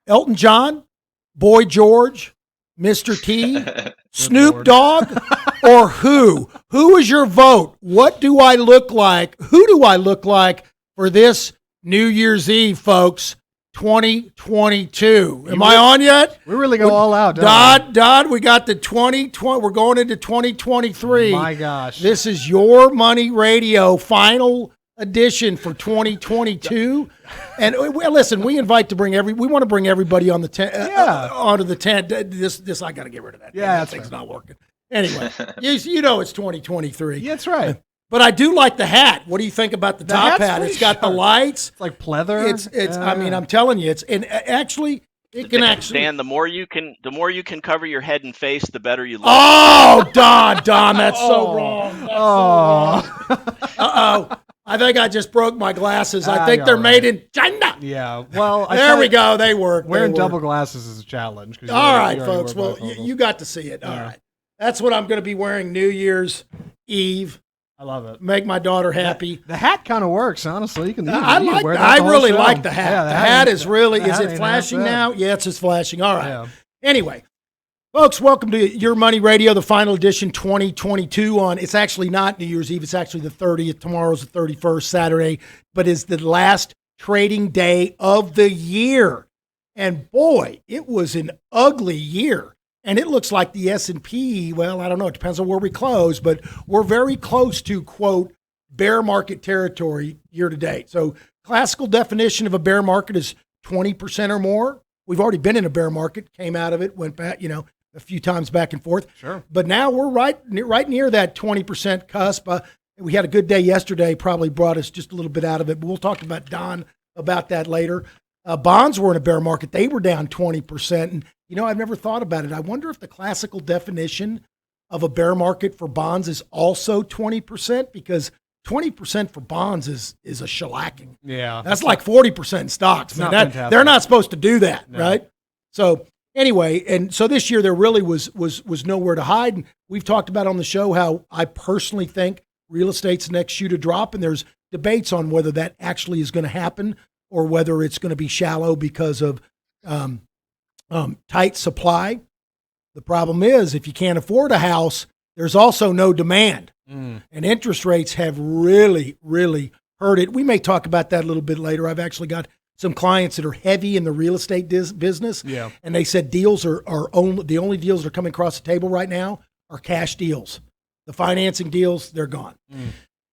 Elton John, Boy George, Mr. T, Snoop Dogg, or who? Who is your vote? What do I look like? Who do I look like for this New Year's Eve, folks? 2022. Am I on yet? We really go all out, don't Dodd, we got the 2020. We're going into 2023. My gosh. This is Your Money Radio final edition for 2022. And listen, we invite to bring we want to bring everybody on the tent, onto the tent. This I got to get rid of that. Yeah, that thing's not working. Anyway, you know it's 2023. Yeah, that's right. But I do like the hat. What do you think about the top hat? It's got the lights. It's like pleather. It's. I mean, I'm telling you, actually. It can actually. Dan, the more you can cover your head and face, the better you look. Oh, Don, that's so wrong. Uh-oh. I think I just broke my glasses. I think they're made in China. Yeah. Well, there we go. They work. Wearing double glasses is a challenge. All right, folks. Well, you got to see it. All right. That's what I'm going to be wearing New Year's Eve. I love it. Make my daughter happy. The hat kind of works, honestly. I really like the hat. The hat is really. Is it flashing now? Yeah, it's just flashing. All right. Yeah. Anyway, folks, welcome to Your Money Radio, the final edition 2022. It's actually not New Year's Eve. It's actually the 30th. Tomorrow's the 31st, Saturday, but it's the last trading day of the year. And boy, it was an ugly year. And it looks like the S&P, well, I don't know, it depends on where we close, but we're very close to, quote, bear market territory year to date. So classical definition of a bear market is 20% or more. We've already been in a bear market, came out of it, went back, a few times back and forth. Sure. But now we're right near that 20% cusp. We had a good day yesterday, probably brought us just a little bit out of it, but we'll talk about Don about that later. Bonds were in a bear market. They were down 20%. And, I've never thought about it. I wonder if the classical definition of a bear market for bonds is also 20%, because 20% for bonds is a shellacking. Yeah. That's like 40% in stocks. Man, they're not supposed to do that, right? So anyway, and so this year there really was nowhere to hide. And we've talked about on the show how I personally think real estate's the next shoe to drop, and there's debates on whether that actually is going to happen or whether it's going to be shallow because of tight supply. The problem is, if you can't afford a house, there's also no demand. And interest rates have really, really hurt it. We may talk about that a little bit later. I've actually got some clients that are heavy in the real estate business. Yeah. And they said deals are the only deals that are coming across the table right now are cash deals. The financing deals, they're gone.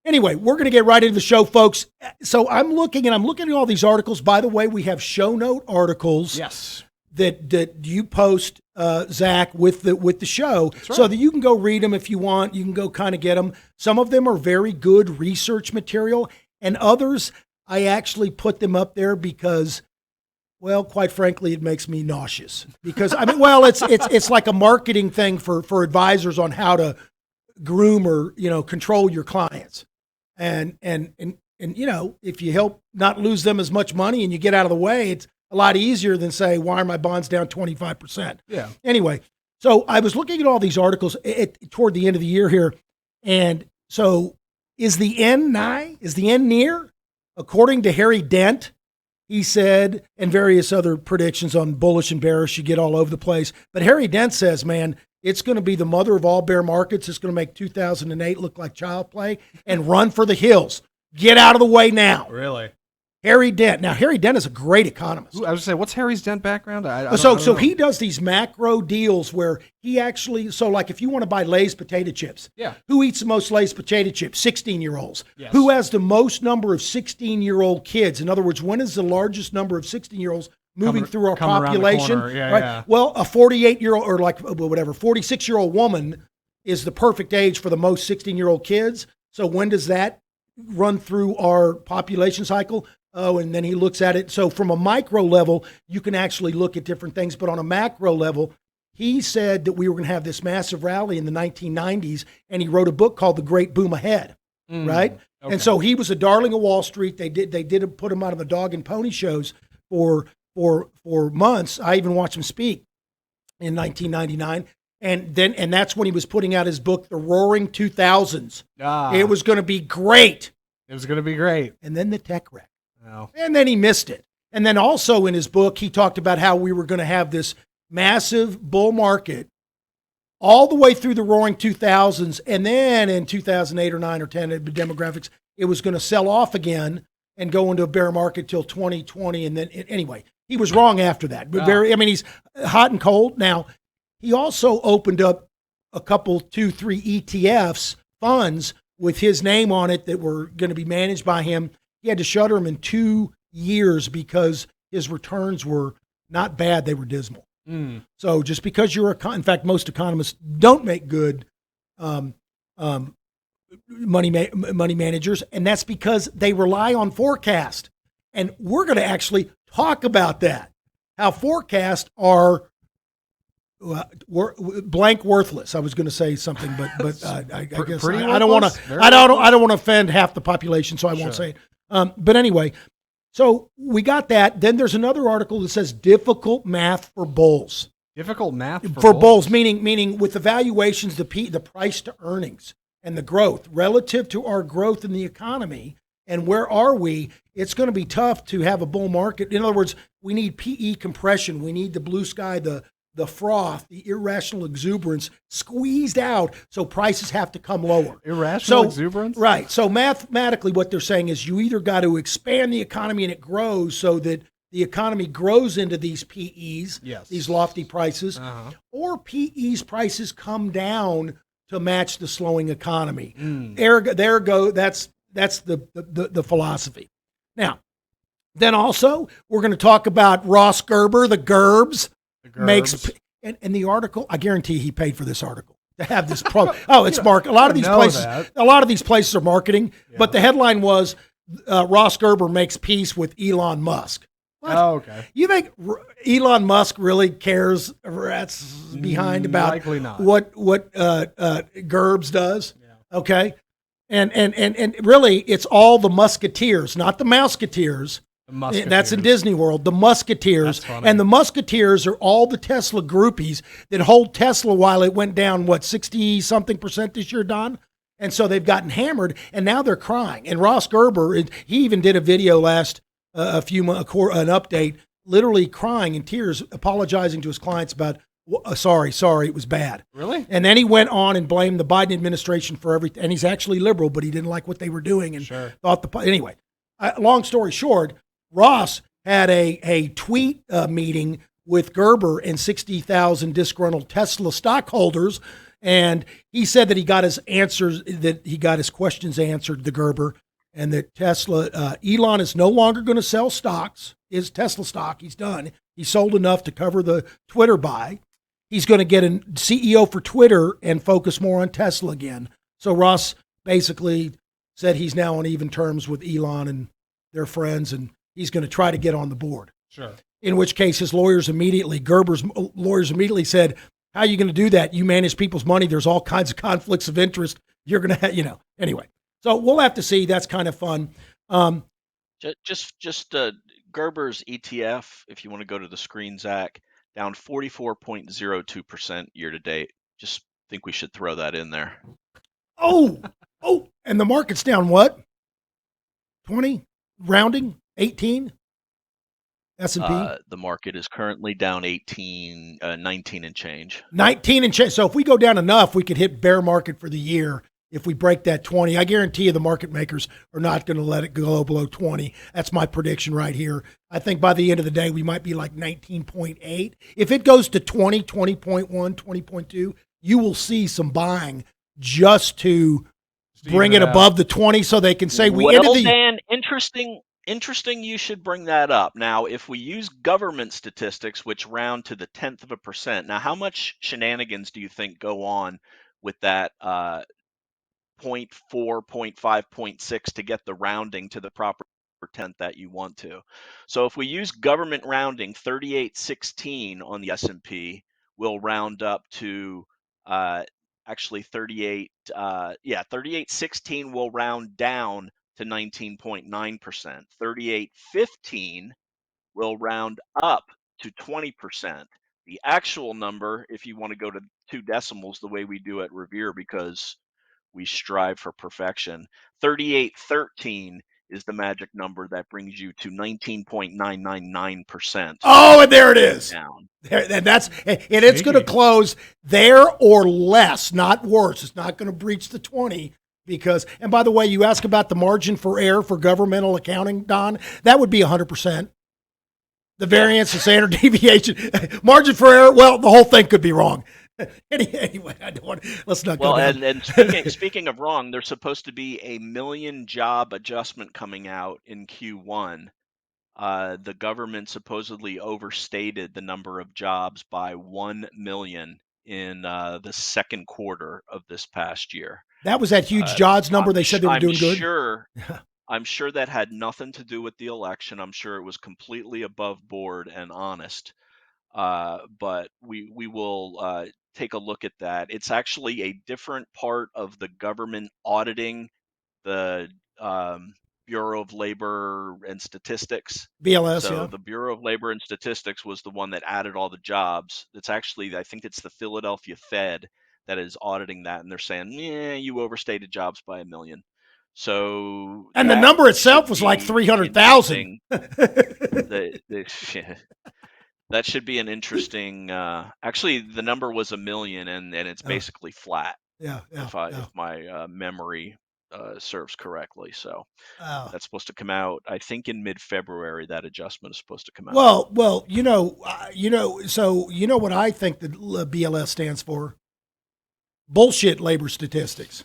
Anyway, we're going to get right into the show, folks. So I'm looking at all these articles. By the way, we have show note articles. Yes. That you post, Zach, with the show, so that you can go read them if you want. You can go kind of get them. Some of them are very good research material, and others I actually put them up there because, well, quite frankly, it makes me nauseous. Because it's like a marketing thing for advisors on how to groom or control your clients, and if you help not lose them as much money and you get out of the way, it's a lot easier than say, why are my bonds down 25%? Yeah. Anyway, so I was looking at all these articles toward the end of the year here. And so is the end nigh? Is the end near? According to Harry Dent, he said, and various other predictions on bullish and bearish, you get all over the place. But Harry Dent says, man, it's going to be the mother of all bear markets. It's going to make 2008 look like child play and run for the hills. Get out of the way now. Really? Harry Dent. Now, Harry Dent is a great economist. I was going to say, what's Harry's Dent background? So he does these macro deals where he actually, like if you want to buy Lay's potato chips, who eats the most Lay's potato chips? 16-year-olds. Yes. Who has the most number of 16-year-old kids? In other words, when is the largest number of 16-year-olds moving through our population? Right? Yeah. Well, a 48-year-old or 46-year-old woman is the perfect age for the most 16-year-old kids. So when does that run through our population cycle? Oh, and then he looks at it. So from a micro level, you can actually look at different things. But on a macro level, he said that we were going to have this massive rally in the 1990s, and he wrote a book called The Great Boom Ahead, right? Okay. And so he was a darling of Wall Street. They did put him out of the dog and pony shows for months. I even watched him speak in 1999. And that's when he was putting out his book, The Roaring 2000s. It was going to be great. It was going to be great. And then the tech wreck. Oh. And then he missed it. And then also in his book, he talked about how we were going to have this massive bull market all the way through the roaring 2000s. And then in 2008 or 9 or 10, the demographics, it was going to sell off again and go into a bear market till 2020. And then anyway, he was wrong after that. But he's hot and cold. Now, he also opened up a couple, 2, 3 ETFs, funds with his name on it that were going to be managed by him. He had to shutter them in 2 years because his returns were not bad. They were dismal. So just because you're in fact, most economists don't make good money managers, and that's because they rely on forecast. And we're going to actually talk about that, how forecasts are blank worthless. I was going to say something, but I guess I don't want to offend half the population, so I won't say it. But anyway. So we got that. Then there's another article that says difficult math for bulls. Difficult math for bulls, meaning with the valuations, the price to earnings and the growth relative to our growth in the economy. And where are we? It's going to be tough to have a bull market. In other words, we need PE compression. We need the blue sky, the froth, the irrational exuberance squeezed out, so prices have to come lower. Irrational exuberance? Right. So mathematically what they're saying is you either got to expand the economy and it grows so that the economy grows into these PEs, these lofty prices, or PEs prices come down to match the slowing economy. That's the philosophy. Now, then also we're going to talk about Ross Gerber, the Gerbs. Makes and the article, I guarantee he paid for this article to have this it's mark. A lot of these places are marketing, but the headline was Ross Gerber makes peace with Elon Musk. What? Oh, okay. You think Elon Musk really cares rats behind about what Gerbs does? Yeah. Okay, and really it's all the musketeers, not the Mouseketeers. That's in Disney World, the Musketeers. And the Musketeers are all the Tesla groupies that hold Tesla while it went down, 60-something% this year, Don? And so they've gotten hammered, and now they're crying. And Ross Gerber, he even did a video last an update, literally crying in tears, apologizing to his clients about, sorry, it was bad. Really? And then he went on and blamed the Biden administration for everything. And he's actually liberal, but he didn't like what they were doing and thought anyway. Long story short, Ross had a tweet meeting with Gerber and 60,000 disgruntled Tesla stockholders, and he said that he got his questions answered, the Gerber, and that Elon is no longer going to sell stocks, his Tesla stock. He's done. He sold enough to cover the Twitter buy. He's going to get a CEO for Twitter and focus more on Tesla again. So Ross basically said he's now on even terms with Elon and their friends, and he's going to try to get on the board. Sure. In which case Gerber's lawyers immediately said, how are you going to do that? You manage people's money. There's all kinds of conflicts of interest. You're going to have, anyway. So we'll have to see. That's kind of fun. Just Gerber's ETF, if you want to go to the screen, Zach, down 44.02% year to date. Just think we should throw that in there. Oh, and the market's down what? 20? Rounding? 18? S&P? The market is currently down 19 and change. 19 and change. So if we go down enough, we could hit bear market for the year. If we break that 20, I guarantee you the market makers are not going to let it go below 20. That's my prediction right here. I think by the end of the day, we might be like 19.8. If it goes to 20, 20.1, 20.2, you will see some buying just to bring it above the 20 so they can say we ended the... Dan, interesting you should bring that up. Now, if we use government statistics, which round to the 0.1%, now how much shenanigans do you think go on with that 0.4, 0.5, 0.6 to get the rounding to the proper tenth that you want to? So if we use government rounding, 3816 on the S&P will round up to actually 3816 will round down to 19.9%. 3815 will round up to 20%. The actual number, if you want to go to 2 decimals the way we do at Revere, because we strive for perfection, 3813 is the magic number that brings you to 19.999%. Oh, and there it is. Down. And it's going to close there or less, not worse. It's not going to breach the 20 because, and by the way, you ask about the margin for error for governmental accounting, Don, that would be 100%. The variance, the standard deviation, margin for error, well, the whole thing could be wrong. Anyway, I don't want. Let's not go down. And speaking of wrong, there's supposed to be a 1 million job adjustment coming out in Q1. The government supposedly overstated the number of jobs by 1 million in the second quarter of this past year. That was that huge jobs number. They said they were doing good. I'm sure that had nothing to do with the election. I'm sure it was completely above board and honest. But we will take a look at that. It's actually a different part of the government auditing the Bureau of Labor and Statistics. BLS, so yeah. The Bureau of Labor and Statistics was the one that added all the jobs. It's actually, I think it's the Philadelphia Fed that is auditing that, and they're saying, yeah, you overstated jobs by 1 million. So, and the number itself was like 300,000. That should be an interesting. Actually, the number was 1 million, and it's basically flat. Yeah. If my memory serves correctly, so that's supposed to come out. I think in mid-February that adjustment is supposed to come out. Well, so you know what I think the BLS stands for? Bullshit labor statistics.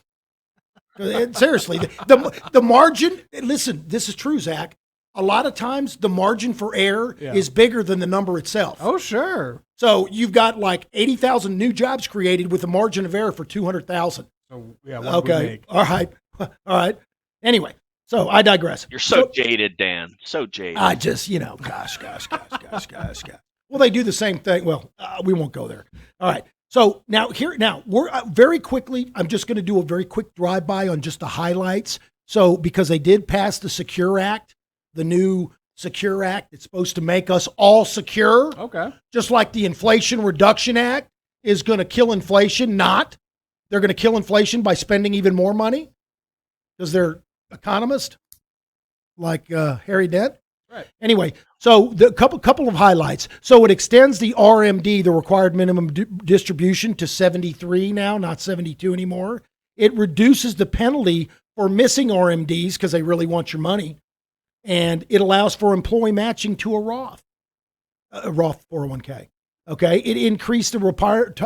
Seriously, the margin. Listen, this is true, Zach. A lot of times the margin for error is bigger than the number itself. Oh, sure. So you've got like 80,000 new jobs created with a margin of error for 200,000. So yeah, what would we make? All right. Anyway, so I digress. You're so jaded, Dan. So jaded. I just, gosh. Well, they do the same thing. Well, we won't go there. All right. So now we're very quickly. I'm just going to do a very quick drive-by on just the highlights. So because they did pass the Secure Act, the new Secure Act, it's supposed to make us all secure. Okay. Just like the Inflation Reduction Act is going to kill inflation. They're going to kill inflation by spending even more money because they're economists like Harry Dent. Right. Anyway, so the couple of highlights. So it extends the RMD, the required minimum distribution, to 73 now, not 72 anymore. It reduces the penalty for missing RMDs because they really want your money. And it allows for employee matching to a Roth 401k. Okay. It increased the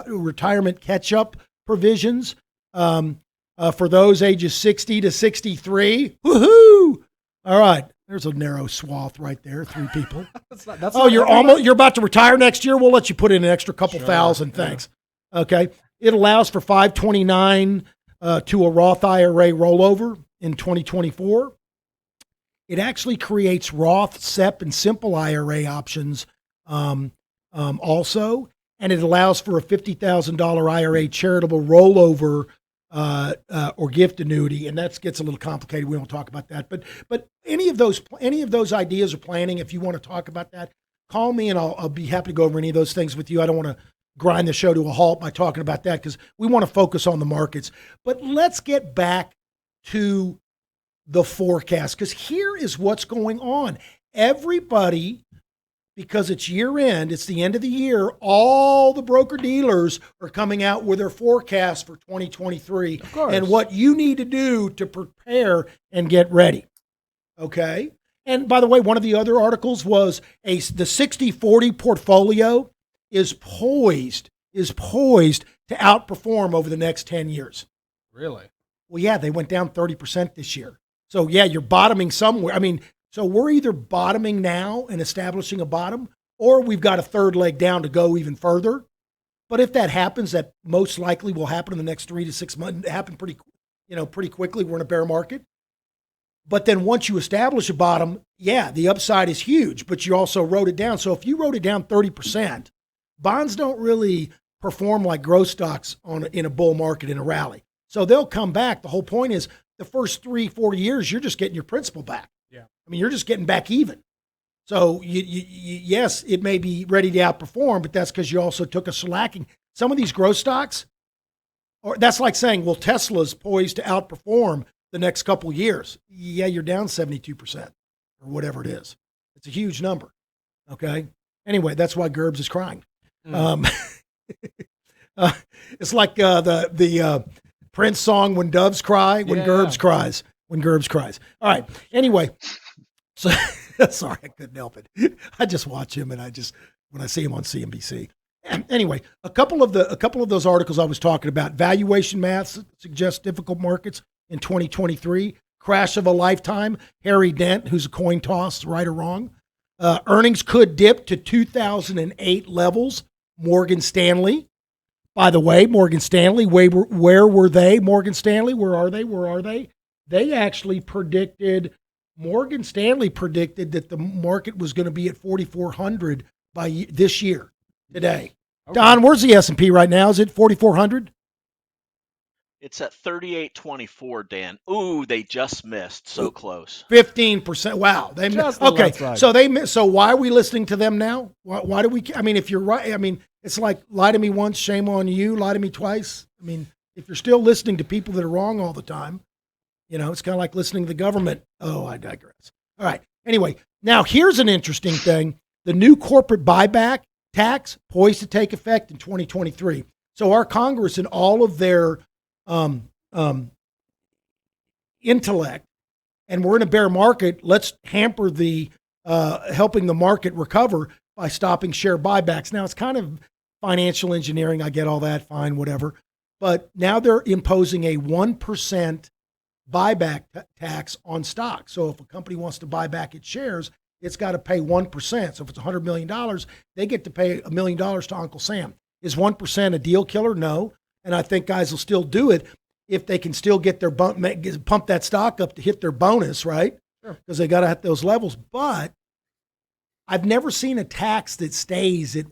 retirement catch-up provisions for those ages 60 to 63. Woohoo! All right. There's a narrow swath right there. 3 people. You're about to retire next year. We'll let you put in an extra couple thousand. Thanks. Okay. It allows for 529 to a Roth IRA rollover in 2024. It actually creates Roth, SEP, and Simple IRA options also, and it allows for a $50,000 IRA charitable rollover or gift annuity, and that gets a little complicated. We don't talk about that, but any of those ideas or planning, if you want to talk about that, call me and I'll be happy to go over any of those things with you. I don't want to grind the show to a halt by talking about that because we want to focus on the markets. But let's get back to the forecast because here is what's going on. Everybody, because it's year end, it's the end of the year, all the broker dealers are coming out with their forecast for 2023 and what you need to do to prepare and get ready. Okay. And by the way, one of the other articles was the 60-40 portfolio is poised to outperform over the next 10 years. Really? Well, yeah, they went down 30% this year. So yeah, you're bottoming somewhere. I mean, so we're either bottoming now and establishing a bottom, or we've got a third leg down to go even further. But if that happens, that most likely will happen in the next 3 to 6 months. It happen pretty quickly. We're in a bear market. But then once you establish a bottom, yeah, the upside is huge, but you also wrote it down. So if you wrote it down 30%, bonds don't really perform like growth stocks in a bull market in a rally. So they'll come back. The whole point is the first 3-4 years, you're just getting your principal back. Yeah. I mean, you're just getting back even. So yes, it may be ready to outperform, but that's because you also took a slacking. Some of these growth stocks, or that's like saying, well, Tesla's poised to outperform. the next couple of years, yeah, you're down 72% or whatever it is. It's a huge number. Okay. Anyway, that's why Gerbs is crying. It's like the Prince song, "When Doves Cry," when Gerbs cries. When Gerbs cries. All right. Anyway, so sorry, I couldn't help it. I just watch him, and when I see him on CNBC. Anyway, a couple of those articles I was talking about. Valuation math suggests difficult markets in 2023. Crash of a lifetime. Harry Dent, who's a coin toss, right or wrong. Earnings could dip to 2008 levels. Morgan Stanley. By the way, Morgan Stanley, where were they? Morgan Stanley, where are they? Where are they? They actually Morgan Stanley predicted that the market was going to be at 4,400 by this year, today. Okay. Don, where's the S&P right now? Is it 4,400? It's at 38.24, Dan. Ooh, they just missed. So close. 15%. Wow. They missed. Okay. So why are we listening to them now? Why do we? I mean, if you're right, I mean, it's like lie to me once, shame on you. Lie to me twice. I mean, if you're still listening to people that are wrong all the time, it's kind of like listening to the government. Oh, I digress. All right. Anyway, now here's an interesting thing. The new corporate buyback tax poised to take effect in 2023. So our Congress and all of their intellect, and we're in a bear market. Let's hamper the helping the market recover by stopping share buybacks. Now it's kind of financial engineering. I get all that, fine, whatever. But now they're imposing a 1% buyback tax on stock. So if a company wants to buy back its shares, it's got to pay 1%. So if it's $100 million, they get to pay $1 million to Uncle Sam. Is 1% a deal killer? No. And I think guys will still do it if they can still get their pump that stock up to hit their bonus, right? Sure. Because they got to hit those levels. But I've never seen a tax that stays at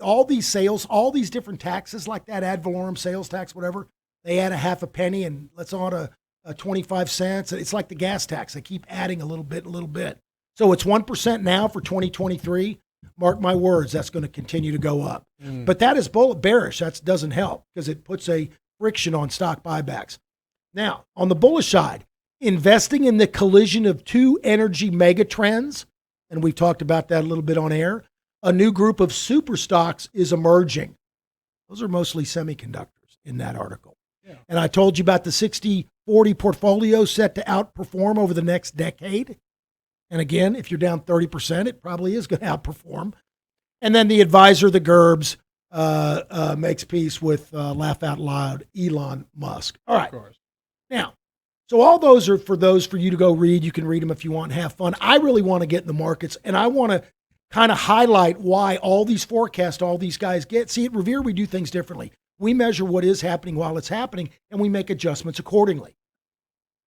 all these sales, all these different taxes like that, ad valorem, sales tax, whatever. They add a half a penny and let's on a 25 cents. It's like the gas tax. They keep adding a little bit. So it's 1% now for 2023. Mark my words, that's going to continue to go up. But that is bearish. That doesn't help because it puts a friction on stock buybacks. Now, on the bullish side, investing in the collision of two energy mega trends, and we talked about that a little bit on air, a new group of super stocks is emerging. Those are mostly semiconductors in that article. Yeah. And I told you about the 60-40 portfolio set to outperform over the next decade. And again, if you're down 30%, it probably is going to outperform. And then the advisor, the Gerbs, makes peace with laugh out loud Elon Musk. All right. Of course. Now, so all those are for you to go read. You can read them if you want and have fun. I really want to get in the markets, and I want to kind of highlight why all these forecasts, all these guys get. See, at Revere, we do things differently. We measure what is happening while it's happening, and we make adjustments accordingly.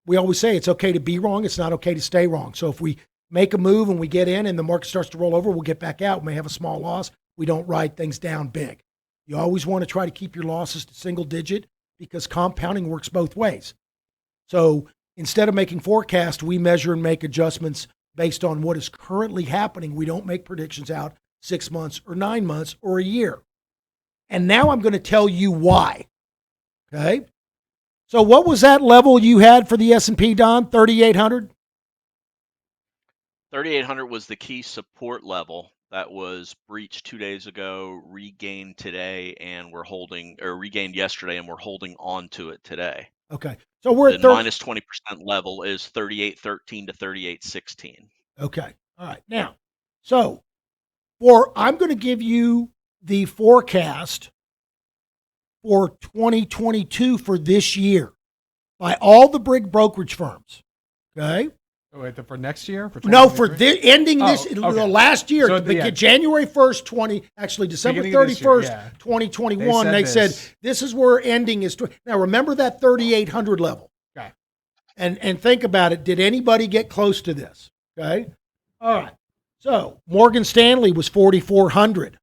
We always say it's okay to be wrong. It's not okay to stay wrong. So if we make a move and we get in and the market starts to roll over, we'll get back out. We may have a small loss. We don't write things down big. You always want to try to keep your losses to single digit because compounding works both ways. So instead of making forecasts, we measure and make adjustments based on what is currently happening. We don't make predictions out 6 months or 9 months or a year. And now I'm going to tell you why. Okay? So what was that level you had for the S&P, Don? 3,800? 3,800 was the key support level that was breached 2 days ago, regained today, and regained yesterday, and we're holding on to it today. Okay. So we're at minus 20% level is 38.13 to 38.16. Okay. All right. Now, so I'm going to give you the forecast for 2022 for this year by all the big brokerage firms. Okay. Oh, wait, for next year? No, for ending this last year, so January 1st, December 31st, 2021, they said this is where ending is. Now, remember that 3,800 level. Okay. And think about it. Did anybody get close to this? Okay. All right. So Morgan Stanley was 4,400.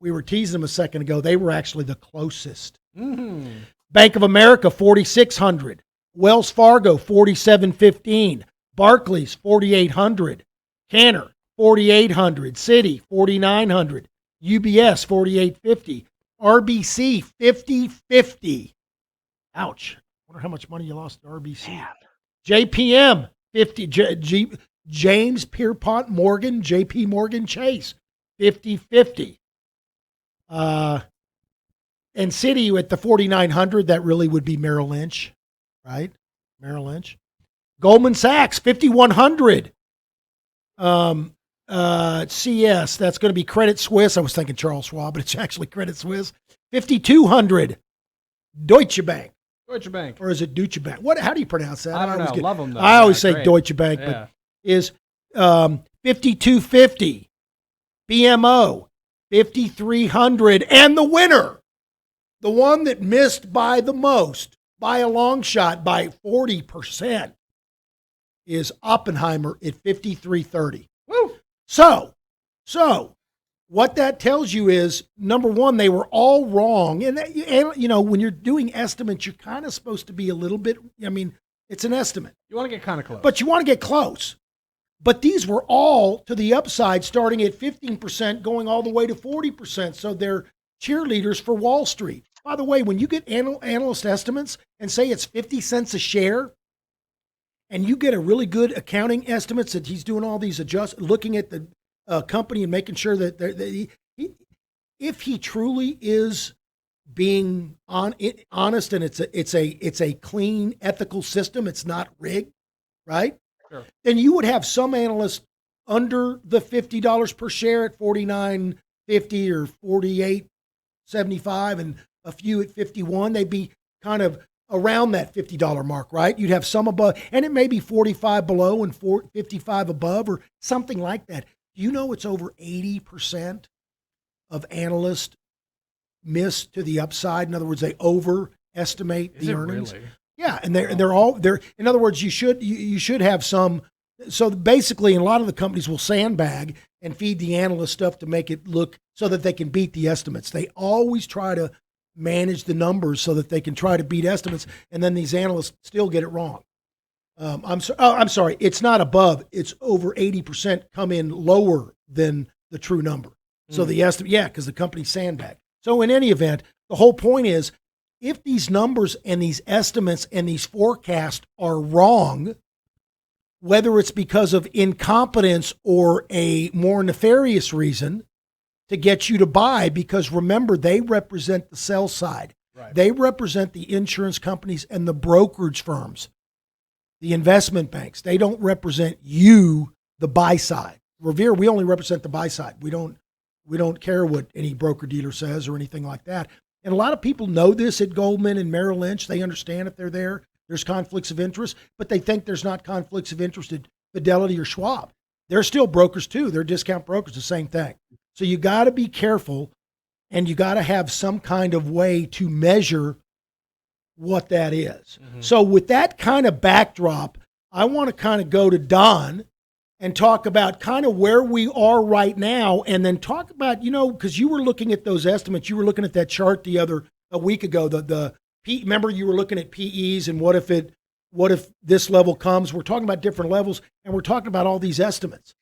We were teasing them a second ago. They were actually the closest. Mm-hmm. Bank of America, 4,600. Wells Fargo, 4,715. Barclays, 4,800. Cantor, 4,800. Citi, 4,900. UBS, 4,850. RBC, 50,50. Ouch. I wonder how much money you lost at RBC. Man. JPM 50. James Pierpont Morgan, JP Morgan Chase 50-50. And Citi at the 4,900, that really would be Merrill Lynch, right? Merrill Lynch. Goldman Sachs 5,100. CS, that's going to be Credit Suisse. I was thinking Charles Schwab, but it's actually Credit Suisse. 5,200. Deutsche Bank. Deutsche Bank. Or is it Deutsche Bank? How do you pronounce that? I don't know. Love them, though. I always say great. Deutsche Bank, but is 5,250. BMO, 5,300. And the winner, the one that missed by the most, by a long shot, by 40%, is Oppenheimer at 5,330. Woo! So what that tells you is, number one, they were all wrong. And when you're doing estimates, you're kind of supposed to be a little bit, it's an estimate. You want to get kind of close. But you want to get close. But these were all to the upside, starting at 15%, going all the way to 40%. So they're cheerleaders for Wall Street. By the way, when you get analyst estimates and say it's 50 cents a share, and you get a really good accounting estimates that he's doing all these looking at the company and making sure that if he truly is being honest and it's a clean, ethical system, it's not rigged, right? Sure. Then you would have some analysts under the $50 per share at $49.50 or $48.75, and a few at $51. They'd be kind of around that $50 mark, right? You'd have some above, and it may be 45 below and 55 above or something like that. You know, it's over 80% of analysts miss to the upside. In other words, they overestimate the earnings. Really? Yeah, and they're all. In other words, you should have some. So basically, a lot of the companies will sandbag and feed the analyst stuff to make it look so that they can beat the estimates. They always try to manage the numbers so that they can try to beat estimates, and then these analysts still get it wrong. I'm sorry. It's not above. It's over 80% come in lower than the true number. So the estimate, because the company sandbag. So in any event, the whole point is, if these numbers and these estimates and these forecasts are wrong, whether it's because of incompetence or a more nefarious reason to get you to buy, because remember, they represent the sell side. Right. They represent the insurance companies and the brokerage firms, the investment banks. They don't represent you, the buy side. Revere, we only represent the buy side. We don't care what any broker dealer says or anything like that. And a lot of people know this at Goldman and Merrill Lynch. They understand if they're there, there's conflicts of interest, but they think there's not conflicts of interest at Fidelity or Schwab. They're still brokers too. They're discount brokers, the same thing. So you got to be careful, and you got to have some kind of way to measure what that is. Mm-hmm. So with that kind of backdrop, I want to kind of go to Don and talk about kind of where we are right now, and then talk about, because you were looking at those estimates, you were looking at that chart a week ago, remember you were looking at PEs and what if this level comes. We're talking about different levels, and we're talking about all these estimates.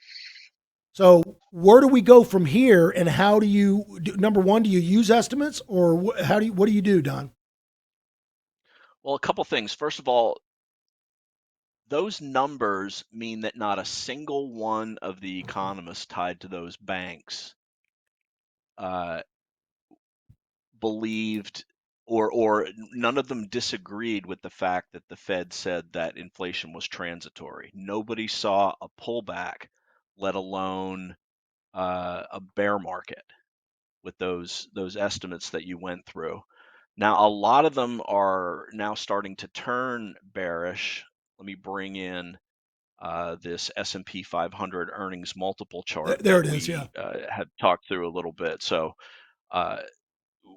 So where do we go from here, and how do you number one, do you use estimates, or what do you do, Don? Well, a couple things. First of all, those numbers mean that not a single one of the economists tied to those banks believed or none of them disagreed with the fact that the Fed said that inflation was transitory. Nobody saw a pullback, let alone a bear market with those estimates that you went through. Now, a lot of them are now starting to turn bearish. Let me bring in this S&P 500 earnings multiple chart. There it is, had talked through a little bit. So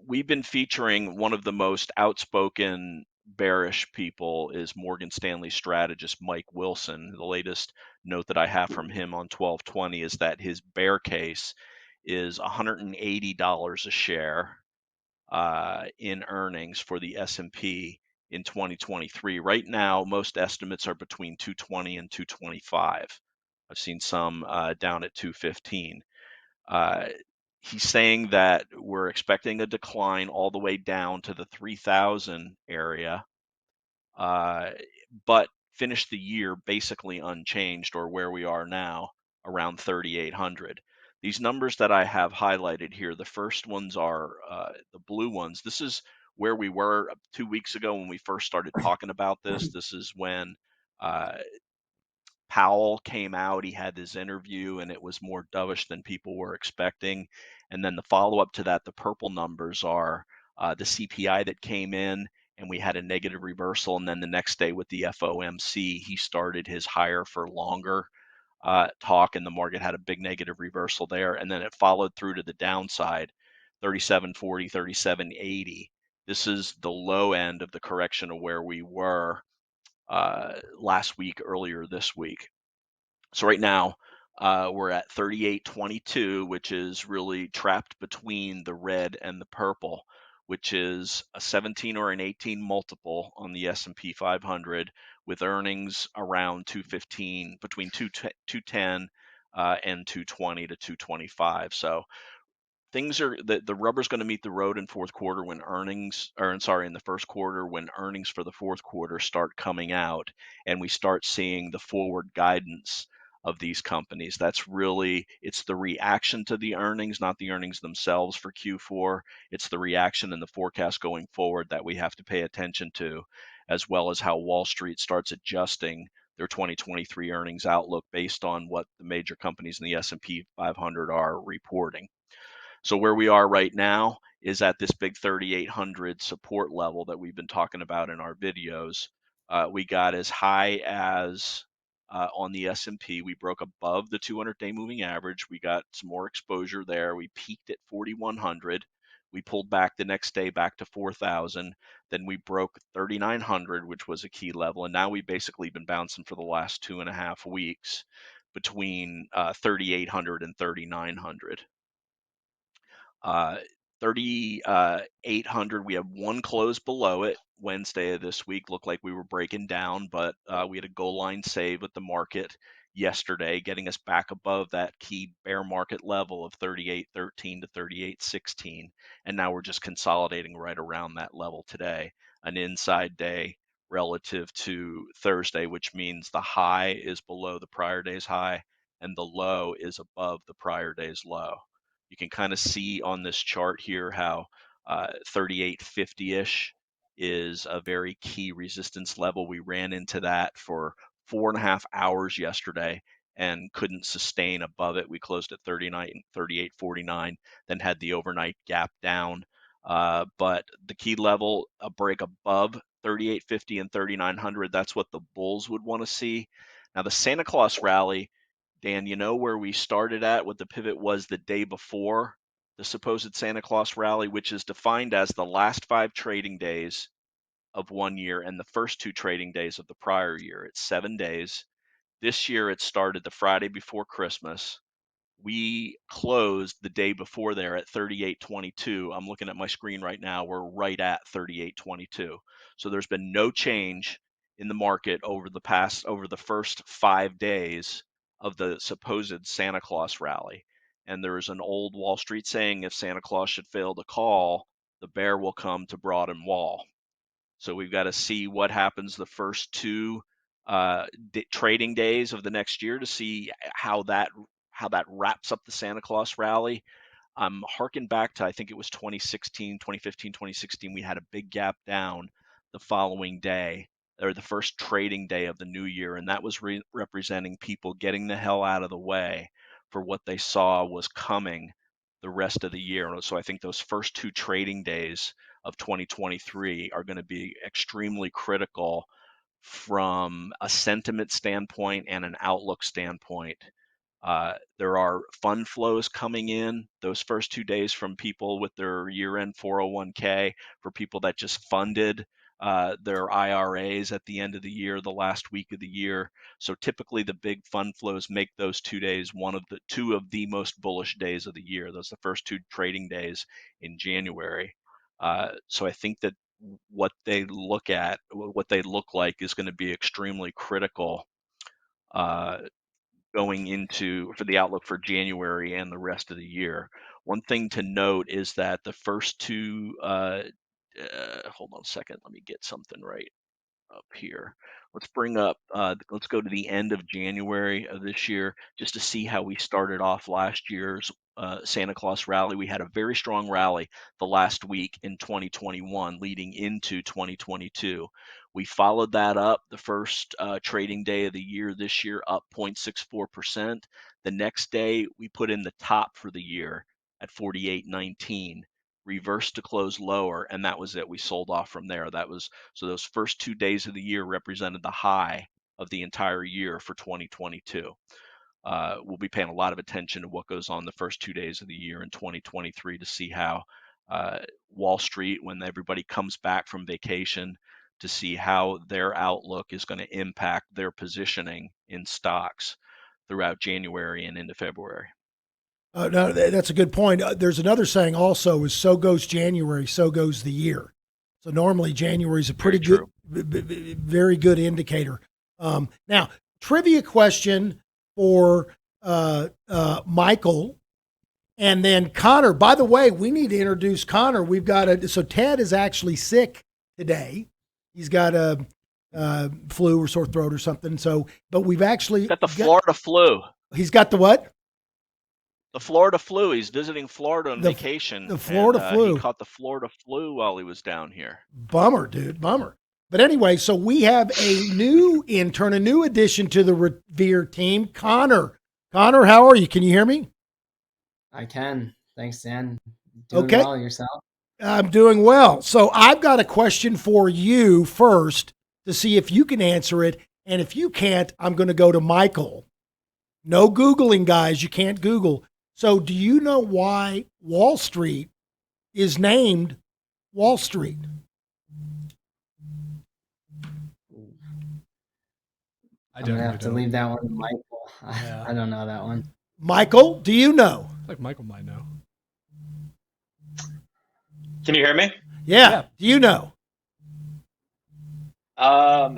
we've been featuring one of the most outspoken bearish people is Morgan Stanley strategist Mike Wilson. The latest note that I have from him on 12/20 is that his bear case is $180 a share in earnings for the S&P in 2023. Right now, most estimates are between 220 and 225. I've seen some down at 215. He's saying that we're expecting a decline all the way down to the 3,000 area, but finish the year basically unchanged, or where we are now, around 3,800. These numbers that I have highlighted here, the first ones are the blue ones. This is where we were 2 weeks ago when we first started talking about this. This is when uh, Powell came out, he had his interview, and it was more dovish than people were expecting. And then the follow-up to that, the purple numbers are the CPI that came in, and we had a negative reversal. And then the next day with the FOMC, he started his higher for longer talk, and the market had a big negative reversal there. And then it followed through to the downside, 37.40, 37.80. This is the low end of the correction of where we were last week, earlier this week. So right now, we're at 38.22, which is really trapped between the red and the purple, which is a 17 or an 18 multiple on the S&P 500, with earnings around 215, between 210 and 220 to 225. So things are the rubber's going to meet the road in fourth quarter when earnings, or I'm sorry, in the first quarter when earnings for the fourth quarter start coming out, and we start seeing the forward guidance of these companies. That's really, it's the reaction to the earnings, not the earnings themselves for Q4. It's the reaction and the forecast going forward that we have to pay attention to, as well as how Wall Street starts adjusting their 2023 earnings outlook based on what the major companies in the S&P 500 are reporting. So where we are right now is at this big 3,800 support level that we've been talking about in our videos. We got as high as on the S&P, we broke above the 200-day moving average. We got some more exposure there. We peaked at 4,100. We pulled back the next day back to 4,000. Then we broke 3,900, which was a key level. And now we've basically been bouncing for the last 2.5 weeks between 3,800 and 3,900. 3,800, we have one close below it. Wednesday of this week looked like we were breaking down, but we had a goal line save at the market yesterday, getting us back above that key bear market level of 38.13 to 38.16. And now we're just consolidating right around that level today, an inside day relative to Thursday, which means the high is below the prior day's high and the low is above the prior day's low. You can kind of see on this chart here how 3850-ish is a very key resistance level. We ran into that for 4.5 hours yesterday and couldn't sustain above it. We closed at 38.49, then had the overnight gap down. But the key level, a break above 3850 and 3900, that's what the bulls would want to see. Now the Santa Claus rally, Dan, you know where we started at, what the pivot was the day before the supposed Santa Claus rally, which is defined as the last 5 trading days of one year and the first 2 trading days of the prior year. It's 7 days. This year it started the Friday before Christmas. We closed the day before there at 38.22. I'm looking at my screen right now. We're right at 38.22. So there's been no change in the market over the first 5 days of the supposed Santa Claus rally. And there is an old Wall Street saying, if Santa Claus should fail to call, the bear will come to Broadham Wall. So we've got to see what happens the first 2 trading days of the next year to see how that wraps up the Santa Claus rally. I'm harking back to, I think it was 2016, 2015, 2016. We had a big gap down the following day, or the first trading day of the new year, and that was representing people getting the hell out of the way for what they saw was coming the rest of the year. So I think those first 2 trading days of 2023 are going to be extremely critical from a sentiment standpoint and an outlook standpoint. There are fund flows coming in those first 2 days from people with their year-end 401k, for people that just funded their IRAs at the end of the year, the last week of the year. So typically the big fund flows make those 2 days two of the most bullish days of the year. Those are the first 2 trading days in January. So I think that what they look like is going to be extremely critical going into for the outlook for January and the rest of the year. One thing to note is that the first 2, hold on a second, let me get something right. up here. Let's bring up, let's go to the end of January of this year just to see how we started off last year's Santa Claus rally. We had a very strong rally the last week in 2021 leading into 2022. We followed that up the first trading day of the year this year, up 0.64%. The next day, we put in the top for the year at 48.19, reversed to close lower, and that was it. We sold off from there. So those first 2 days of the year represented the high of the entire year for 2022. We'll be paying a lot of attention to what goes on the first 2 days of the year in 2023 to see how Wall Street, when everybody comes back from vacation, to see how their outlook is going to impact their positioning in stocks throughout January and into February. No, that's a good point. There's another saying also is so goes January, so goes the year. So normally January is a pretty good, very good indicator. Now, trivia question for Michael and then Connor. By the way, we need to introduce Connor. We've got so Ted is actually sick today. He's got a flu or sore throat or something. So, but we've actually got the Florida flu. He's got the what? The Florida flu. He's visiting Florida on vacation. The Florida flu. He caught the Florida flu while he was down here. Bummer, dude. Bummer. But anyway, so we have a new intern, a new addition to the Revere team, Connor. Connor, how are you? Can you hear me? I can. Thanks, Dan. Doing well yourself? I'm doing well. So I've got a question for you first to see if you can answer it. And if you can't, I'm going to go to Michael. No Googling, guys. You can't Google. So do you know why Wall Street is named Wall Street? I'm going to have to leave that one to Michael. Yeah. I don't know that one. Michael, do you know? I think Michael might know. Can you hear me? Yeah. Do you know? All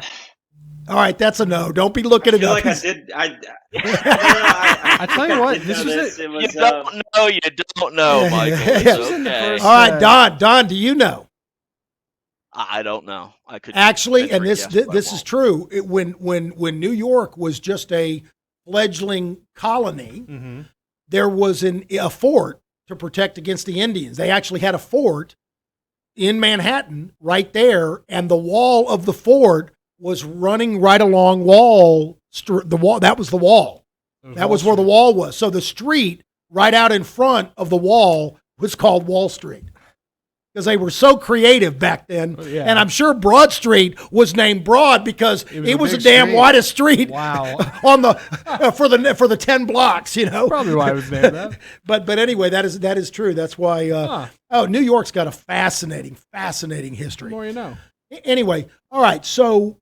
right, that's a no. Don't be looking it up. I feel like I did. I tell you what, this was it. You don't know, Michael. Okay. All right, Don, do you know? I don't know. I could actually, and this is true. When New York was just a fledgling colony, there was a fort to protect against the Indians. They actually had a fort in Manhattan right there, and the wall of the fort was running right along the wall. That was the wall. That was where the wall was. So the street right out in front of the wall was called Wall Street because they were so creative back then. Yeah. And I'm sure Broad Street was named Broad because it was a damn widest street. Wow. On the for the 10 blocks, you know. Probably why it was named that. But anyway, that is true. That's why. New York's got a fascinating history. The more you know. Anyway, all right. So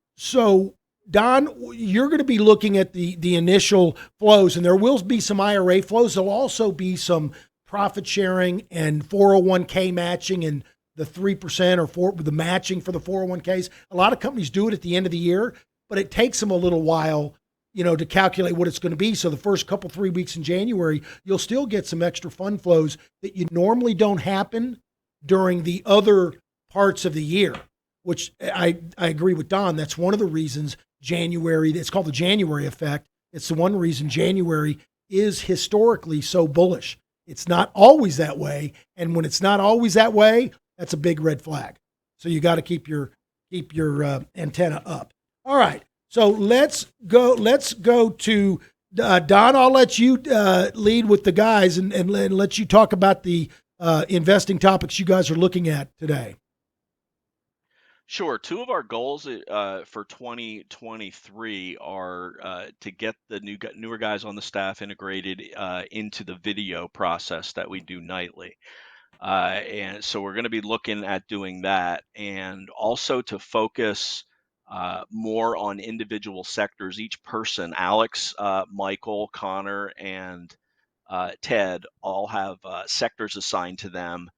Don, you're going to be looking at the initial flows, and there will be some IRA flows. There'll also be some profit sharing and 401k matching and the 3% or the matching for the 401ks. A lot of companies do it at the end of the year, but it takes them a little while, to calculate what it's going to be. So the first 3 weeks in January, you'll still get some extra fund flows that you normally don't happen during the other parts of the year, which I agree with Don. That's one of the reasons January, it's called the January effect. It's the one reason January is historically so bullish. It's not always that way. And when it's not always that way, that's a big red flag. So you got to keep your antenna up. All right. So let's go to Don. I'll let you lead with the guys and let you talk about the investing topics you guys are looking at today. Sure. Two of our goals for 2023 are to get the newer guys on the staff integrated into the video process that we do nightly. And so we're going to be looking at doing that, and also to focus more on individual sectors. Each person, Alex, Michael, Connor, and Ted, all have sectors assigned to them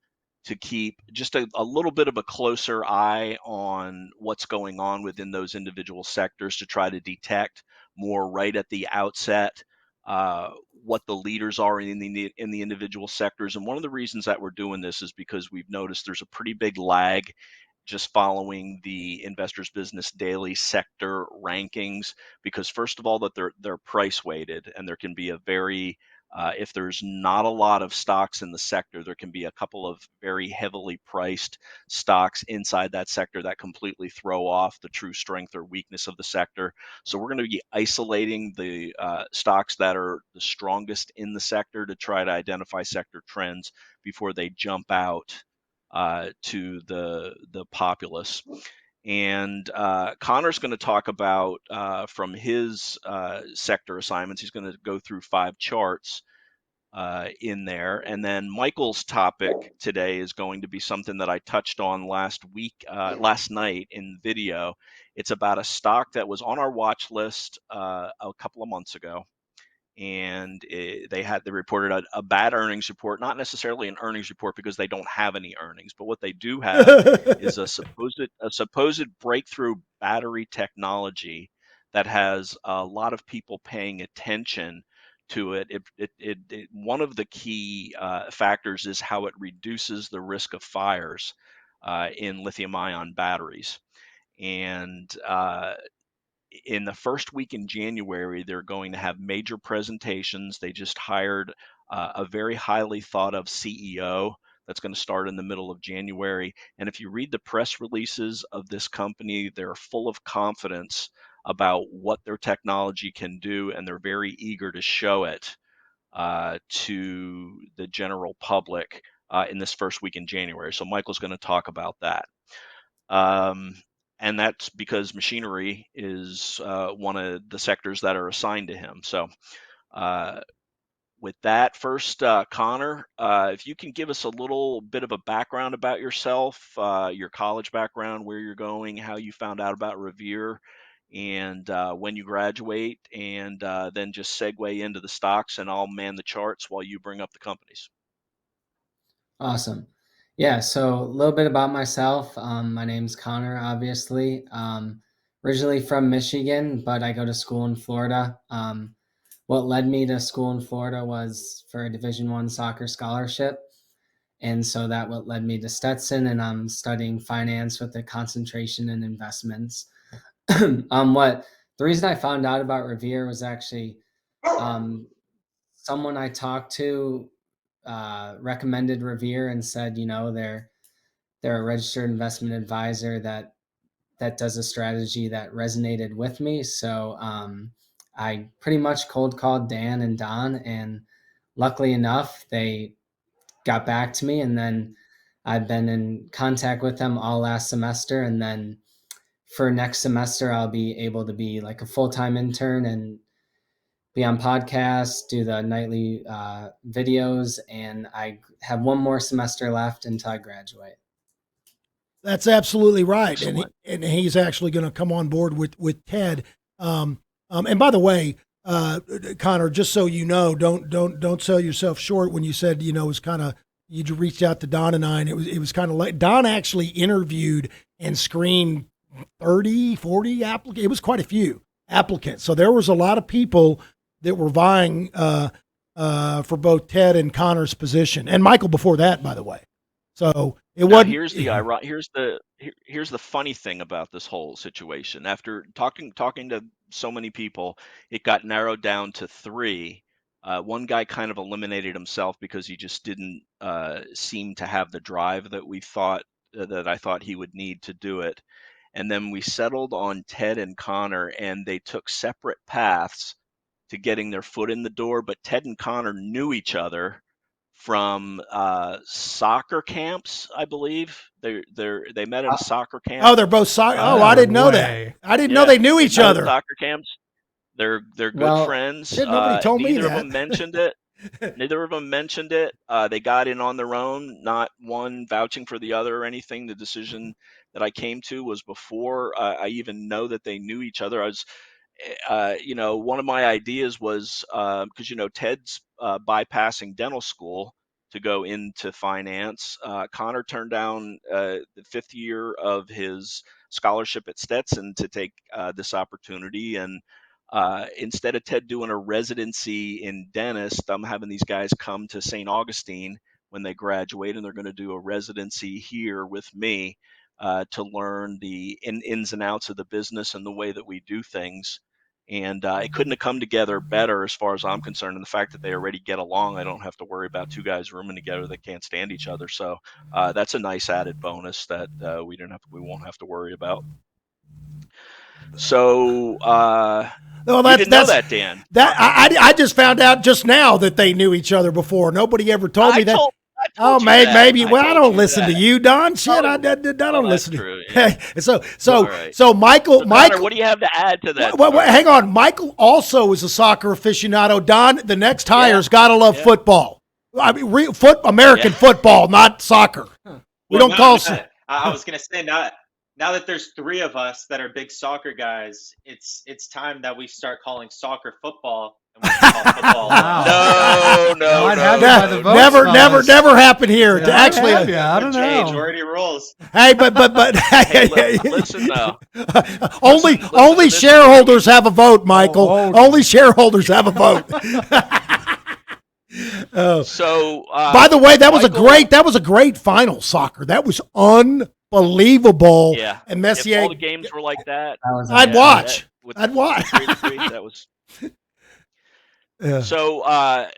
to keep just a little bit of a closer eye on what's going on within those individual sectors, to try to detect more right at the outset what the leaders are in the individual sectors. And one of the reasons that we're doing this is because we've noticed there's a pretty big lag just following the Investors Business Daily sector rankings, because first of all, that they're price weighted, and there can be a very if there's not a lot of stocks in the sector, there can be a couple of very heavily priced stocks inside that sector that completely throw off the true strength or weakness of the sector. So we're going to be isolating the stocks that are the strongest in the sector to try to identify sector trends before they jump out to the populace. And Connor's going to talk about from his sector assignments. He's going to go through 5 charts in there. And then Michael's topic today is going to be something that I touched on last night in video. It's about a stock that was on our watch list a couple of months ago. And they reported a bad earnings report, not necessarily an earnings report because they don't have any earnings, but what they do have is a supposed breakthrough battery technology that has a lot of people paying attention to it. One of the key factors is how it reduces the risk of fires in lithium-ion batteries. And in the first week in January, they're going to have major presentations. They just hired a very highly thought of CEO that's going to start in the middle of January. And if you read the press releases of this company, they're full of confidence about what their technology can do, and they're very eager to show it to the general public in this first week in January. So Michael's going to talk about that. And that's because machinery is one of the sectors that are assigned to him. So with that, first, Connor, if you can give us a little bit of a background about yourself, your college background, where you're going, how you found out about Revere, and when you graduate, and then just segue into the stocks, and I'll man the charts while you bring up the companies. Awesome. Yeah, so a little bit about myself. My name's Connor, obviously. Originally from Michigan, but I go to school in Florida. What led me to school in Florida was for a Division I soccer scholarship. And so that what led me to Stetson, and I'm studying finance with a concentration in investments. The reason I found out about Revere was actually someone I talked to recommended Revere and said, they're a registered investment advisor that does a strategy that resonated with me. So I pretty much cold called Dan and Don, and luckily enough, they got back to me, and then I've been in contact with them all last semester. And then for next semester, I'll be able to be like a full-time intern and be on podcasts, do the nightly videos, and I have one more semester left until I graduate. That's absolutely right. And he's actually going to come on board with Ted. And by the way, Connor, just so you know, don't sell yourself short when you said, it was kind of, you reached out to Don and I, and it was kind of like Don actually interviewed and screened 30, 40 applicants. It was quite a few applicants. So there was a lot of people that were vying for both Ted and Connor's position, and Michael before that, by the way. So it wasn't. Here's the funny thing about this whole situation. After talking to so many people, it got narrowed down to 3. One guy kind of eliminated himself because he just didn't seem to have the drive that I thought he would need to do it. And then we settled on Ted and Connor, and they took separate paths to getting their foot in the door. But Ted and Connor knew each other from soccer camps, I believe. They met at a soccer camp. Oh, they're both soccer. Oh, I didn't know that. I didn't know they knew each other. Soccer camps. They're good friends. Shit, nobody told me that. Neither of them mentioned it. They got in on their own, not one vouching for the other or anything. The decision that I came to was before I even know that they knew each other. I was, one of my ideas was because Ted's bypassing dental school to go into finance. Connor turned down the 5th year of his scholarship at Stetson to take this opportunity, and instead of Ted doing a residency in dentist, I'm having these guys come to St. Augustine when they graduate, and they're going to do a residency here with me to learn the ins and outs of the business and the way that we do things. And it couldn't have come together better as far as I'm concerned. And the fact that they already get along, I don't have to worry about two guys rooming together that can't stand each other. So that's a nice added bonus that we won't have to worry about. So you didn't know that, Dan. I just found out just now that they knew each other before. Nobody ever told me that. Maybe. Well, I don't listen to you, Don. Shit, I don't listen to you. Yeah. So Michael, what do you have to add to that? Well, hang on. Michael also is a soccer aficionado. Don, the next hire's got to love football. I mean, American football, not soccer. We don't call. I was gonna say now that there's three of us that are big soccer guys, it's time that we start calling soccer football. And we call football. Never happened here. Yeah, actually, I don't know. Majority rules. Hey, but hey, listen though. Only shareholders have a vote, Michael. Only shareholders have a vote. So, by the way, that was a great final soccer. That was unbelievable. Yeah, and Messier. If all the games were like that, I'd watch. I'd watch. That was. So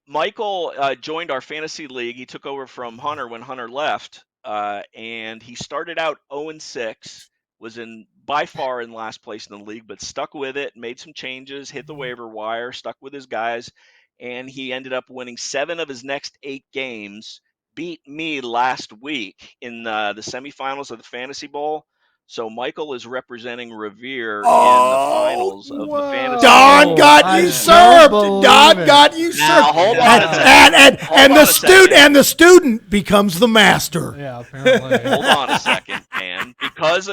Michael joined our fantasy league. He took over from Hunter when Hunter left, and he started out 0-6. Was by far in last place in the league, but stuck with it. Made some changes, hit the waiver wire, stuck with his guys, and he ended up winning 7 of his next 8 games. Beat me last week in the semifinals of the Fantasy Bowl. So Michael is representing Revere in the finals of the fantasy. Don got usurped. Don got usurped. Now, hold on and the student becomes the master. Yeah, apparently. Hold on a second, man. Because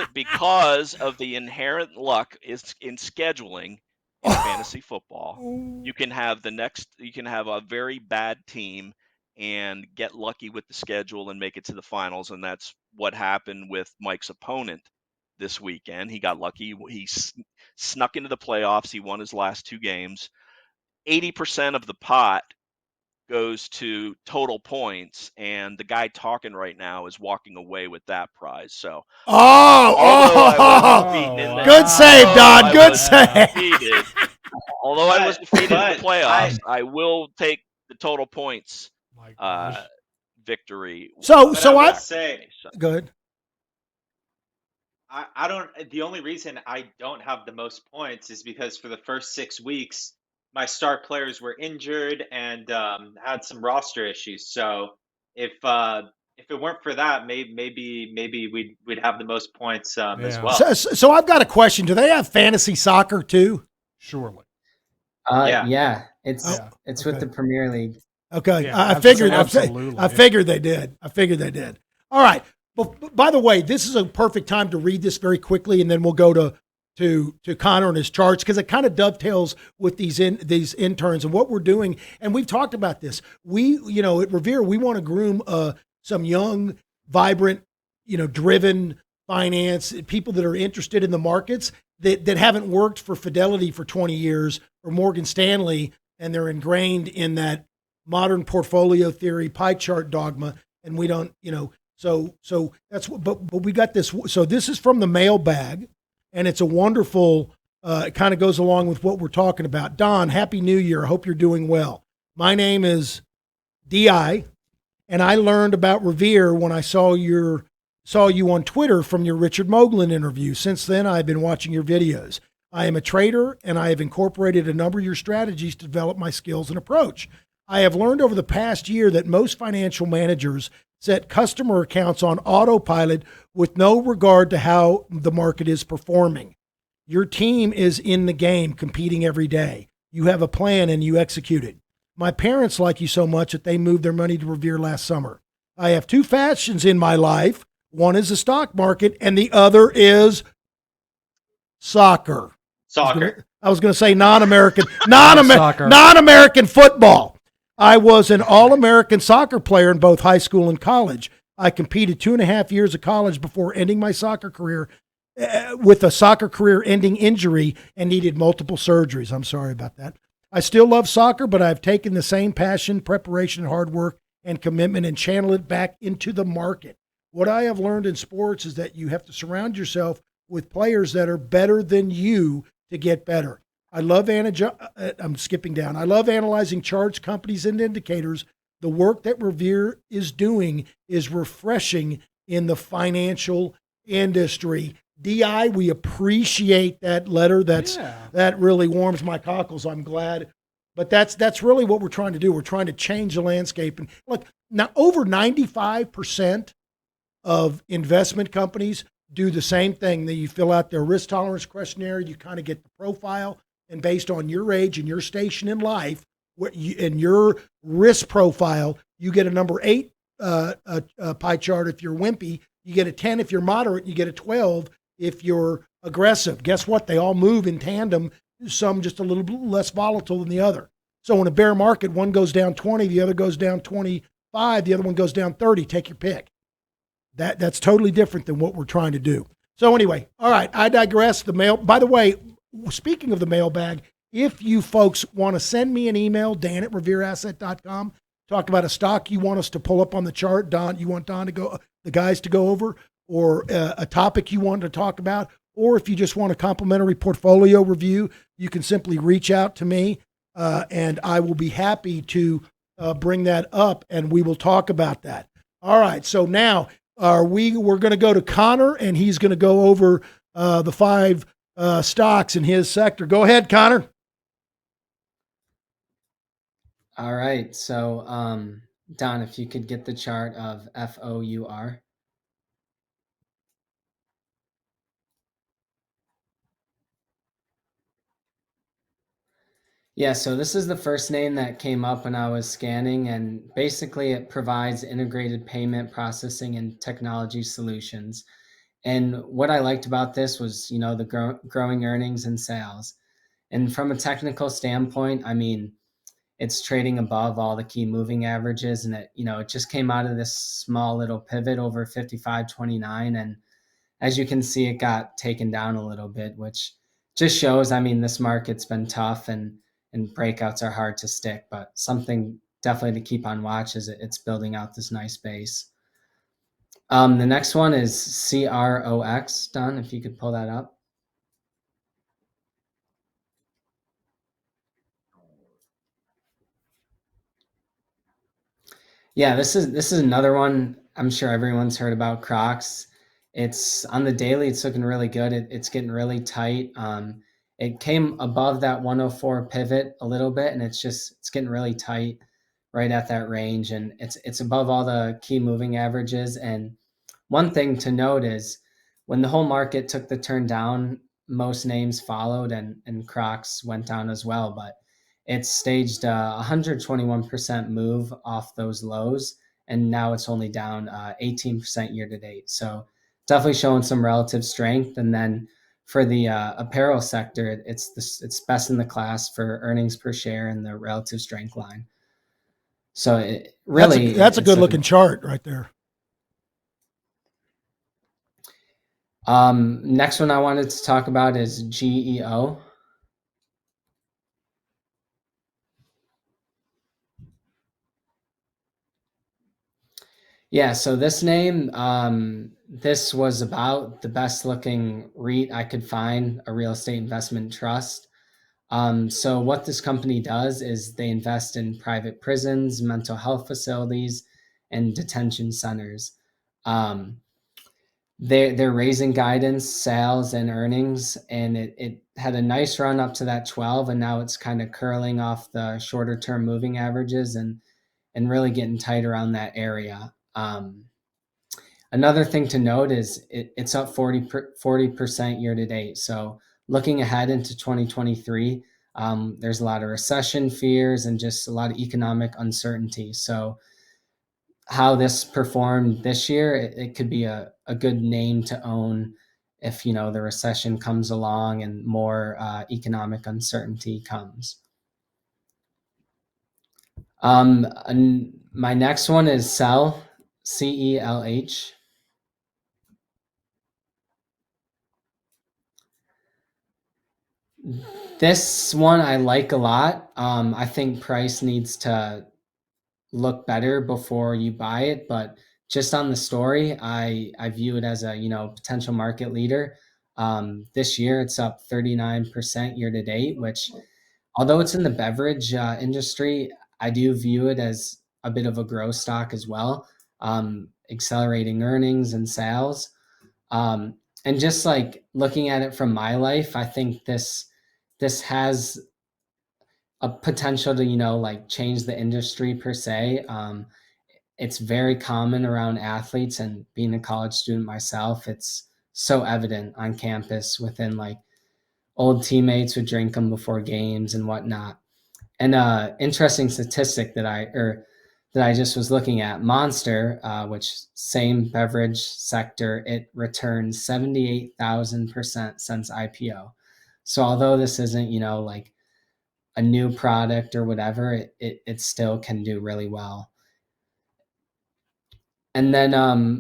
of the inherent luck is in scheduling in fantasy football, you can have a very bad team and get lucky with the schedule and make it to the finals, and that's what happened with Mike's opponent this weekend. He got lucky. He snuck into the playoffs. He won his last 2 games. 80% of the pot goes to total points, and the guy talking right now is walking away with that prize. So, good save, Don. Good save. Although I was defeated in the playoffs, I will take the total points victory. So I say, go ahead. I don't. The only reason I don't have the most points is because for the first 6 weeks, my star players were injured and had some roster issues. So if it weren't for that, maybe we'd have the most points as well. So I've got a question. Do they have fantasy soccer too? Surely. Yeah. It's with the Premier League. Okay, yeah, I figured. Absolutely. I figured they did. All right. But by the way, this is a perfect time to read this very quickly, and then we'll go to Connor and his charts, because it kind of dovetails with these interns and what we're doing. And we've talked about this. We, at Revere, we want to groom some young, vibrant, driven finance people that are interested in the markets that haven't worked for Fidelity for 20 years or Morgan Stanley, and they're ingrained in that modern portfolio theory, pie chart dogma, and we don't, So that's but we got this. So this is from the mailbag, and it's a wonderful. It kind of goes along with what we're talking about. Don, Happy New Year. I hope you're doing well. My name is Di, and I learned about Revere when I saw you on Twitter from your Richard Moglen interview. Since then, I've been watching your videos. I am a trader, and I have incorporated a number of your strategies to develop my skills and approach. I have learned over the past year that most financial managers set customer accounts on autopilot with no regard to how the market is performing. Your team is in the game, competing every day. You have a plan and you execute it. My parents like you so much that they moved their money to Revere last summer. I have 2 passions in my life. One is the stock market and the other is soccer. I was going to say non-American football. I was an All-American soccer player in both high school and college. I competed 2.5 years of college before ending my soccer career with a soccer career-ending injury and needed multiple surgeries. I'm sorry about that. I still love soccer, but I've taken the same passion, preparation, hard work, and commitment and channeled it back into the market. what I have learned in sports is that you have to surround yourself with players that are better than you to get better. I love I'm skipping down. I love analyzing charts, companies, and indicators. The work that Revere is doing is refreshing in the financial industry. DI, we appreciate that letter. That really warms my cockles. I'm glad. But that's really what we're trying to do. We're trying to change the landscape. And look, now over 95% of investment companies do the same thing. That you fill out their risk tolerance questionnaire, you kind of get the profile, and based on your age and your station in life, and your risk profile, you get a number 8 pie chart if you're wimpy, you get a 10 if you're moderate, you get a 12 if you're aggressive. Guess what? They all move in tandem, some just a little bit less volatile than the other. So in a bear market, one goes down 20, the other goes down 25, the other one goes down 30. Take your pick. That's totally different than what we're trying to do. So anyway, all right, I digress. By the way, speaking of the mailbag, if you folks want to send me an email, dan@revereasset.com, talk about a stock you want us to pull up on the chart, you want the guys to go over, or a topic you want to talk about, or if you just want a complimentary portfolio review, you can simply reach out to me, and I will be happy to bring that up, and we will talk about that. All right, so now we're going to go to Connor, and he's going to go over the 5 stocks in his sector. Go ahead, Connor. All right. So, Don, if you could get the chart of FOUR. Yeah, so this is the first name that came up when I was scanning, and basically it provides integrated payment processing and technology solutions. And what I liked about this was, the growing earnings and sales. And from a technical standpoint, I mean, it's trading above all the key moving averages, and it just came out of this small little pivot over 55.29, and as you can see, it got taken down a little bit, which just shows, I mean, this market's been tough, and breakouts are hard to stick, but something definitely to keep on watch as it's building out this nice base. The next one is CROX. Don, if you could pull that up. Yeah, this is another one. I'm sure everyone's heard about Crocs. It's on the daily. It's looking really good. It's getting really tight. It came above that 104 pivot a little bit, and it's getting really tight right at that range, and it's above all the key moving averages. And one thing to note is when the whole market took the turn down, most names followed, and Crocs went down as well, but it's staged a 121% move off those lows, and now it's only down 18% year to date. So definitely showing some relative strength. And then for the apparel sector, it's best in the class for earnings per share and the relative strength line. So that's a good looking chart right there. Next one I wanted to talk about is GEO. Yeah, so this name, this was about the best looking REIT I could find, a real estate investment trust. So what this company does is they invest in private prisons, mental health facilities, and detention centers. They're raising guidance, sales, and earnings, and it had a nice run up to that 12, and now it's kind of curling off the shorter term moving averages and really getting tight around that area. Another thing to note is it's up 40% year to date. So looking ahead into 2023, there's a lot of recession fears and just a lot of economic uncertainty. So how this performed this year, it could be a good name to own if, the recession comes along and more economic uncertainty comes. And my next one is CELH, CELH. This one I like a lot. I think price needs to look better before you buy it, but just on the story, I view it as a, potential market leader. This year it's up 39% year to date, which, although it's in the beverage industry, I do view it as a bit of a growth stock as well, accelerating earnings and sales. And just like looking at it from my life, I think this has a potential to, like change the industry per se. It's very common around athletes, and being a college student myself, it's so evident on campus within like old teammates would drink them before games and whatnot. And interesting statistic that I just was looking at, Monster, which same beverage sector, it returned 78,000% since IPO. So although this isn't, like a new product or whatever, it still can do really well. And then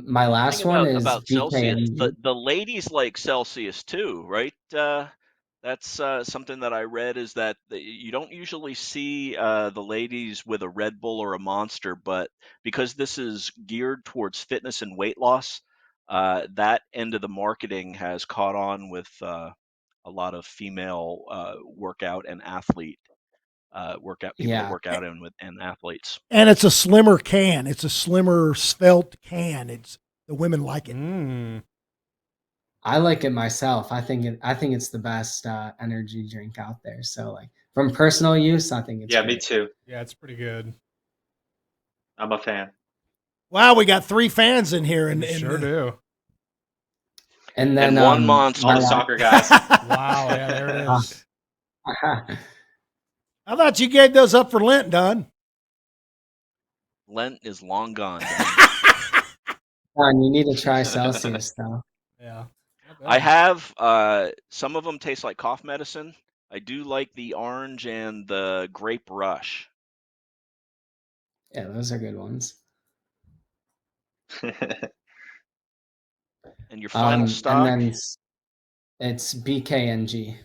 my last one is about Celsius. BKMG. The ladies like Celsius too, right? That's something that I read, is that you don't usually see the ladies with a Red Bull or a Monster, but because this is geared towards fitness and weight loss, that end of the marketing has caught on with a lot of female workout and athlete workout people that work out and athletes. And it's a slimmer can. It's a slimmer, svelte can. The women like it. I like it myself. I think it's the best energy drink out there. So like from personal use, I think it's great. Me too. Yeah, it's pretty good. I'm a fan. Wow, we got 3 fans in here, and sure do. And then one Monster. All the soccer guys. Wow, yeah, there it is. I thought you gave those up for Lent, Don. Lent is long gone. Don, you need to try Celsius though. Yeah. I have some of them taste like cough medicine. I do like the orange and the grape rush. Yeah, those are good ones. And your final stock? And then it's BKNG.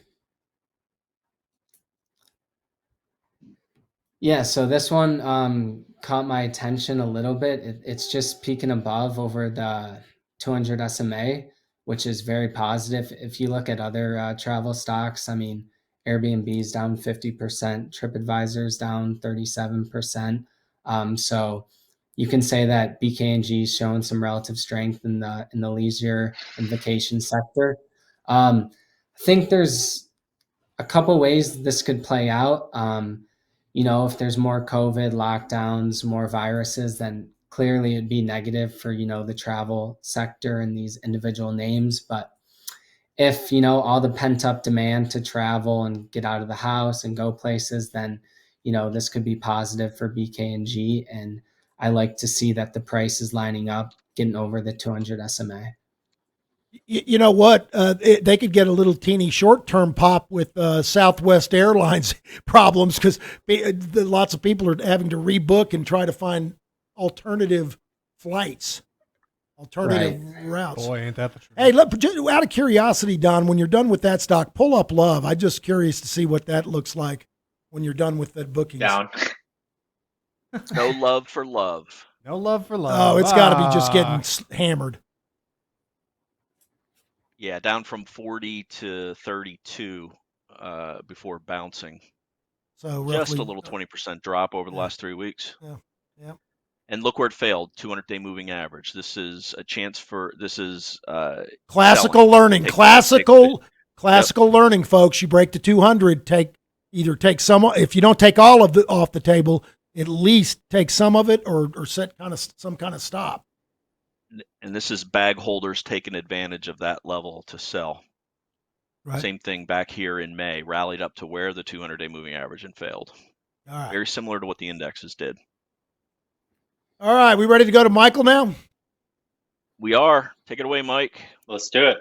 Yeah, so this one caught my attention a little bit. It's just peaking above over the 200 SMA, which is very positive. If you look at other travel stocks, I mean, Airbnb's down 50%, TripAdvisor's down 37%. So you can say that BKNG is showing some relative strength in the leisure and vacation sector. I think there's a couple ways this could play out. If there's more COVID lockdowns, more viruses, then clearly it'd be negative for, the travel sector and these individual names. But if, all the pent up demand to travel and get out of the house and go places, then, this could be positive for BKNG. And I like to see that the price is lining up, getting over the 200 SMA. You know what? They could get a little teeny short-term pop with Southwest Airlines problems, because lots of people are having to rebook and try to find alternative flights, alternative routes. Boy, ain't that the truth. Hey, out of curiosity, Don, when you're done with that stock, pull up Love. I'm just curious to see what that looks like when you're done with the bookings. Down. No love for Love. No love for Love. Oh, it's got to be just getting hammered. Yeah, down from 40 to 32 before bouncing. So just roughly, a little 20% drop over the last 3 weeks. Yeah. And look where it failed, 200-day moving average. This is a chance for classical learning. Classical learning, folks. You break to 200, take some, if you don't take all of it off the table, at least take some of it or set some kind of stop. And this is bag holders taking advantage of that level to sell. Right. Same thing back here in May, rallied up to where the 200-day moving average and failed. All right. Very similar to what the indexes did. All right, we ready to go to Michael now? We are. Take it away, Mike. Let's do it.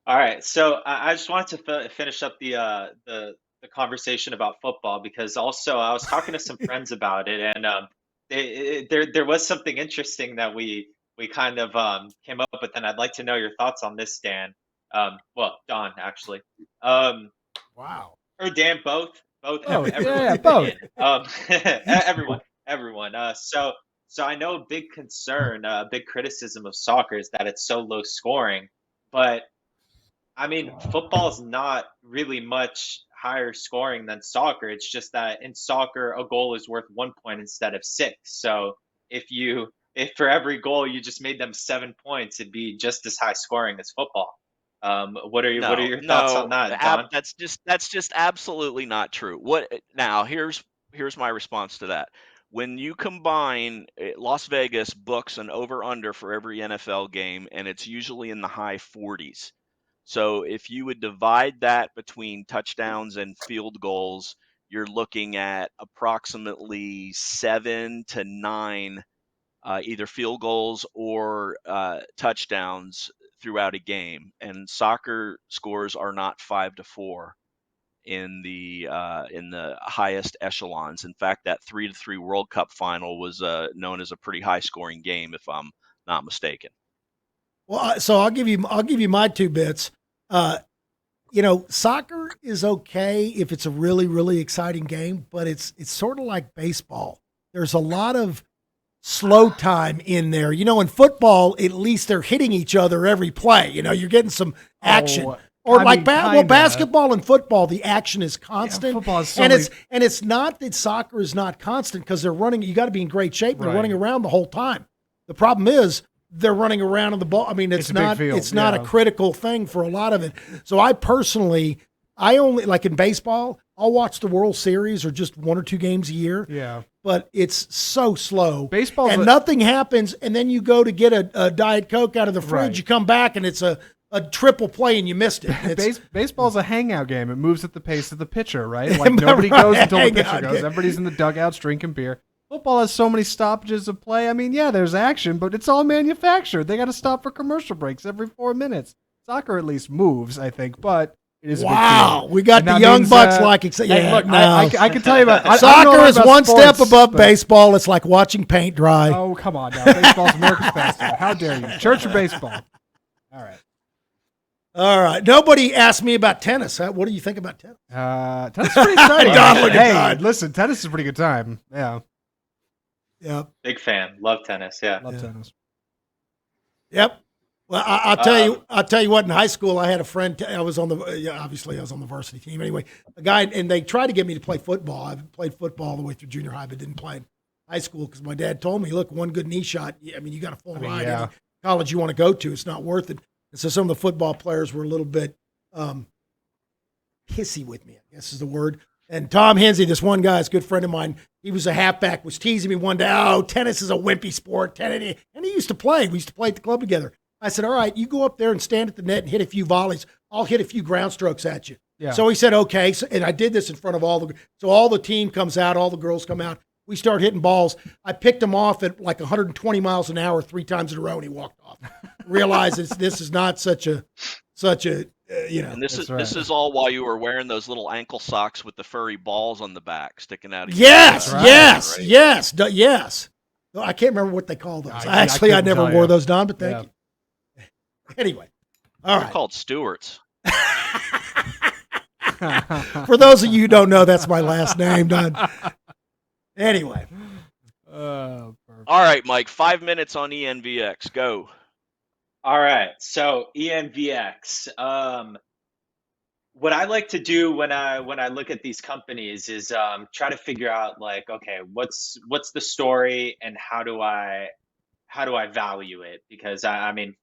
All right, so I just wanted to finish up the conversation about football, because also I was talking to some friends about it, and there was something interesting that we kind of came up with, and I'd like to know your thoughts on this, Dan. Well, Don, actually. Wow. Or Dan, both. Oh, everyone. Yeah, both. Everyone. So So I know a big concern, a big criticism of soccer is that it's so low scoring, but I mean, football is not really much higher scoring than soccer. It's just that in soccer, a goal is worth 1 point instead of six. So if for every goal you just made them 7 points, it'd be just as high scoring as football. What are No, your thoughts on no, that, Don? that's just absolutely not true. What now? Here's my response to that. When you combine Las Vegas books an over under for every NFL game, and it's usually in the high 40s. So if you would divide that between touchdowns and field goals, you're looking at approximately 7 to 9 either field goals or touchdowns throughout a game. And soccer scores are not 5 to 4 in the highest echelons. In fact, that 3-3 World Cup final was known as a pretty high scoring game, if I'm not mistaken. Well, so I'll give you my 2 bits. Soccer is okay if it's a really, really exciting game, but it's sort of like baseball. There's a lot of slow time in there. In football, at least they're hitting each other every play. You're getting some action. Or basketball and football, the action is constant. Yeah, football is and it's not that soccer is not constant because they're running. You got to be in great shape. They're running around the whole time. The problem is they're running around on the ball. I mean, it's not a critical thing for a lot of it. So I only like in baseball, I'll watch the World Series or just 1 or 2 games a year. Yeah. But it's so slow. Baseball and nothing happens, and then you go to get a Diet Coke out of the fridge. You come back, and it's a triple play, and you missed it. Baseball's a hangout game. It moves at the pace of the pitcher, right? Like nobody goes until the pitcher goes. Everybody's in the dugouts drinking beer. Football has so many stoppages of play. I mean, yeah, there's action, but it's all manufactured. They got to stop for commercial breaks every 4 minutes. Soccer at least moves, I think, but it is a big deal. We got the young bucks like it. Yeah, look, I can tell you about soccer is one step above baseball. It's like watching paint dry. Oh, come on now. Baseball's America's pastime. How dare you? Church or baseball? All right. Nobody asked me about tennis. What do you think about tennis? Tennis is pretty exciting. Listen, tennis is a pretty good time. Yeah. Yep. Big fan. Love tennis. Yeah. Love tennis. Yep. Well, I'll tell you what. In high school, I had a friend. Obviously, I was on the varsity team anyway. A guy, and they tried to get me to play football. I played football all the way through junior high, but didn't play in high school because my dad told me, "Look, one good knee shot. I mean, you got a full ride. Yeah. Any college you want to go to, it's not worth it." And so some of the football players were a little bit pissy with me, I guess is the word. And Tom Hensey, this one guy, is a good friend of mine, he was a halfback, was teasing me one day, "Oh, tennis is a wimpy sport." And he used to play. We used to play at the club together. I said, "All right, you go up there and stand at the net and hit a few volleys. I'll hit a few ground strokes at you." Yeah. So he said, "Okay." So, and I did this in front of all the team comes out, all the girls come out. We start hitting balls. I picked him off at like 120 miles an hour 3 times in a row, and he walked off. Realizes this is not such a And this is all while you were wearing those little ankle socks with the furry balls on the back sticking out. Yes. I can't remember what they call those. I never wore those, Don, but thank you. Anyway, all right. They're called Stewarts. For those of you who don't know, that's my last name, Don. Anyway. All right, Mike, 5 minutes on ENVX. Go. All right. So ENVX. What I like to do when I look at these companies is try to figure out like, okay, what's the story and how do I value it? Because I mean,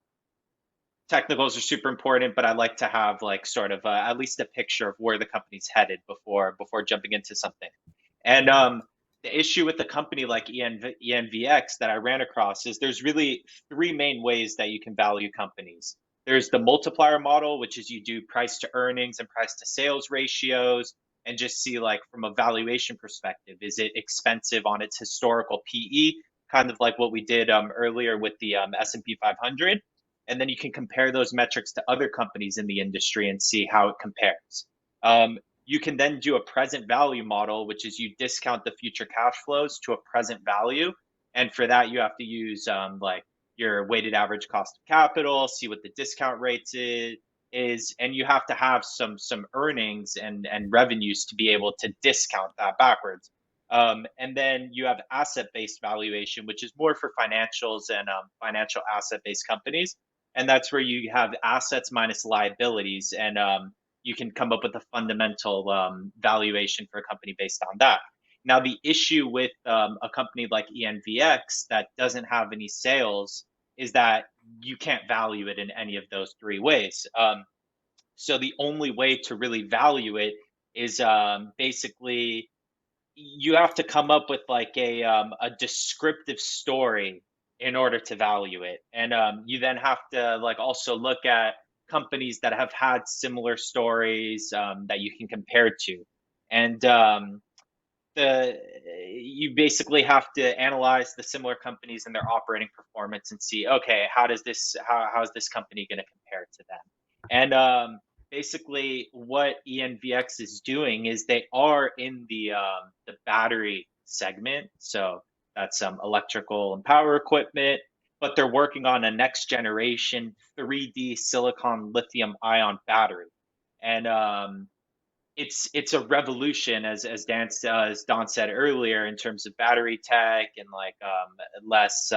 technicals are super important, but I like to have like sort of at least a picture of where the company's headed before jumping into something. And the issue with the company like ENVX that I ran across is there's really 3 main ways that you can value companies. There's the multiplier model, which is you do price to earnings and price to sales ratios and just see like from a valuation perspective, is it expensive on its historical PE, kind of like what we did earlier with the S&P 500. And then you can compare those metrics to other companies in the industry and see how it compares. You can then do a present value model, which is you discount the future cash flows to a present value. And for that, you have to use like your weighted average cost of capital, see what the discount rates is, and you have to have some earnings and revenues to be able to discount that backwards. And then you have asset-based valuation, which is more for financials and financial asset-based companies. And that's where you have assets minus liabilities, and you can come up with a fundamental valuation for a company based on that. Now, the issue with a company like ENVX that doesn't have any sales is that you can't value it in any of those three ways. So the only way to really value it is basically you have to come up with like a descriptive story in order to value it, and you then have to like also look at companies that have had similar stories that you can compare to, and the you basically have to analyze the similar companies and their operating performance and see, okay, how is this company going to compare to them? And basically what ENVX is doing is they are in the battery segment, so that's electrical and power equipment, but they're working on a next generation 3D silicon lithium ion battery. And it's a revolution, as Don said earlier, in terms of battery tech and like less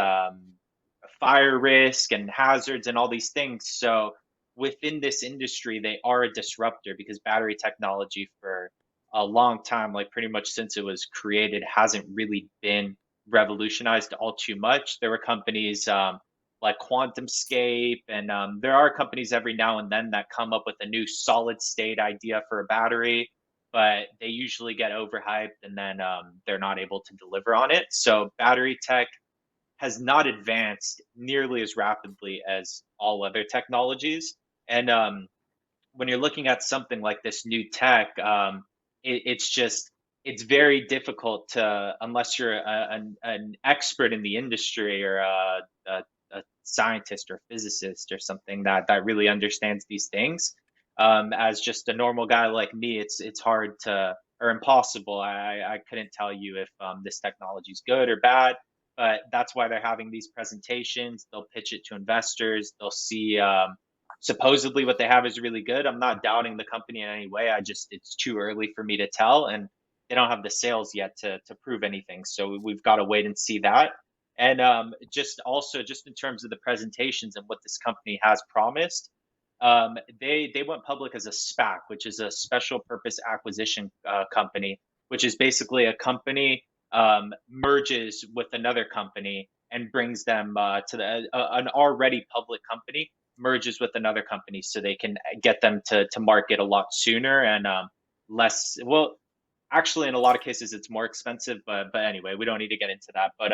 fire risk and hazards and all these things. So within this industry, they are a disruptor because battery technology for a long time, like pretty much since it was created, hasn't really been revolutionized all too much. There were companies like QuantumScape, and there are companies every now and then that come up with a new solid state idea for a battery, but they usually get overhyped and then they're not able to deliver on it. So battery tech has not advanced nearly as rapidly as all other technologies. And when you're looking at something like this new tech, it's very difficult to, unless you're an expert in the industry or a scientist or physicist or something that really understands these things. As just a normal guy like me, it's hard to, or impossible. I couldn't tell you if this technology is good or bad, but that's why they're having these presentations. They'll pitch it to investors. They'll see supposedly what they have is really good. I'm not doubting the company in any way. It's too early for me to tell, and they don't have the sales yet to prove anything. So we've got to wait and see that. And just in terms of the presentations and what this company has promised, they went public as a SPAC, which is a special purpose acquisition company, which is basically a company merges with another company and brings them an already public company merges with another company so they can get them to market a lot sooner and less. Well, actually, in a lot of cases, it's more expensive, but anyway, we don't need to get into that. But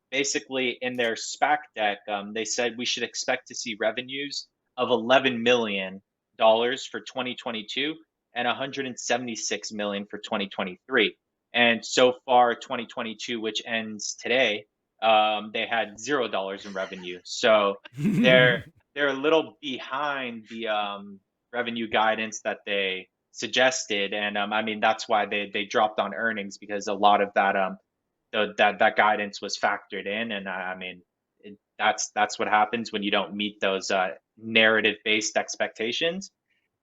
basically, in their SPAC deck, they said we should expect to see revenues of $11 million for 2022 and 176 million for 2023. And so far, 2022, which ends today, they had $0 in revenue. So they're a little behind the revenue guidance that they suggested, and I mean that's why they dropped on earnings, because a lot of that that guidance was factored in, and I mean that's what happens when you don't meet those narrative based expectations.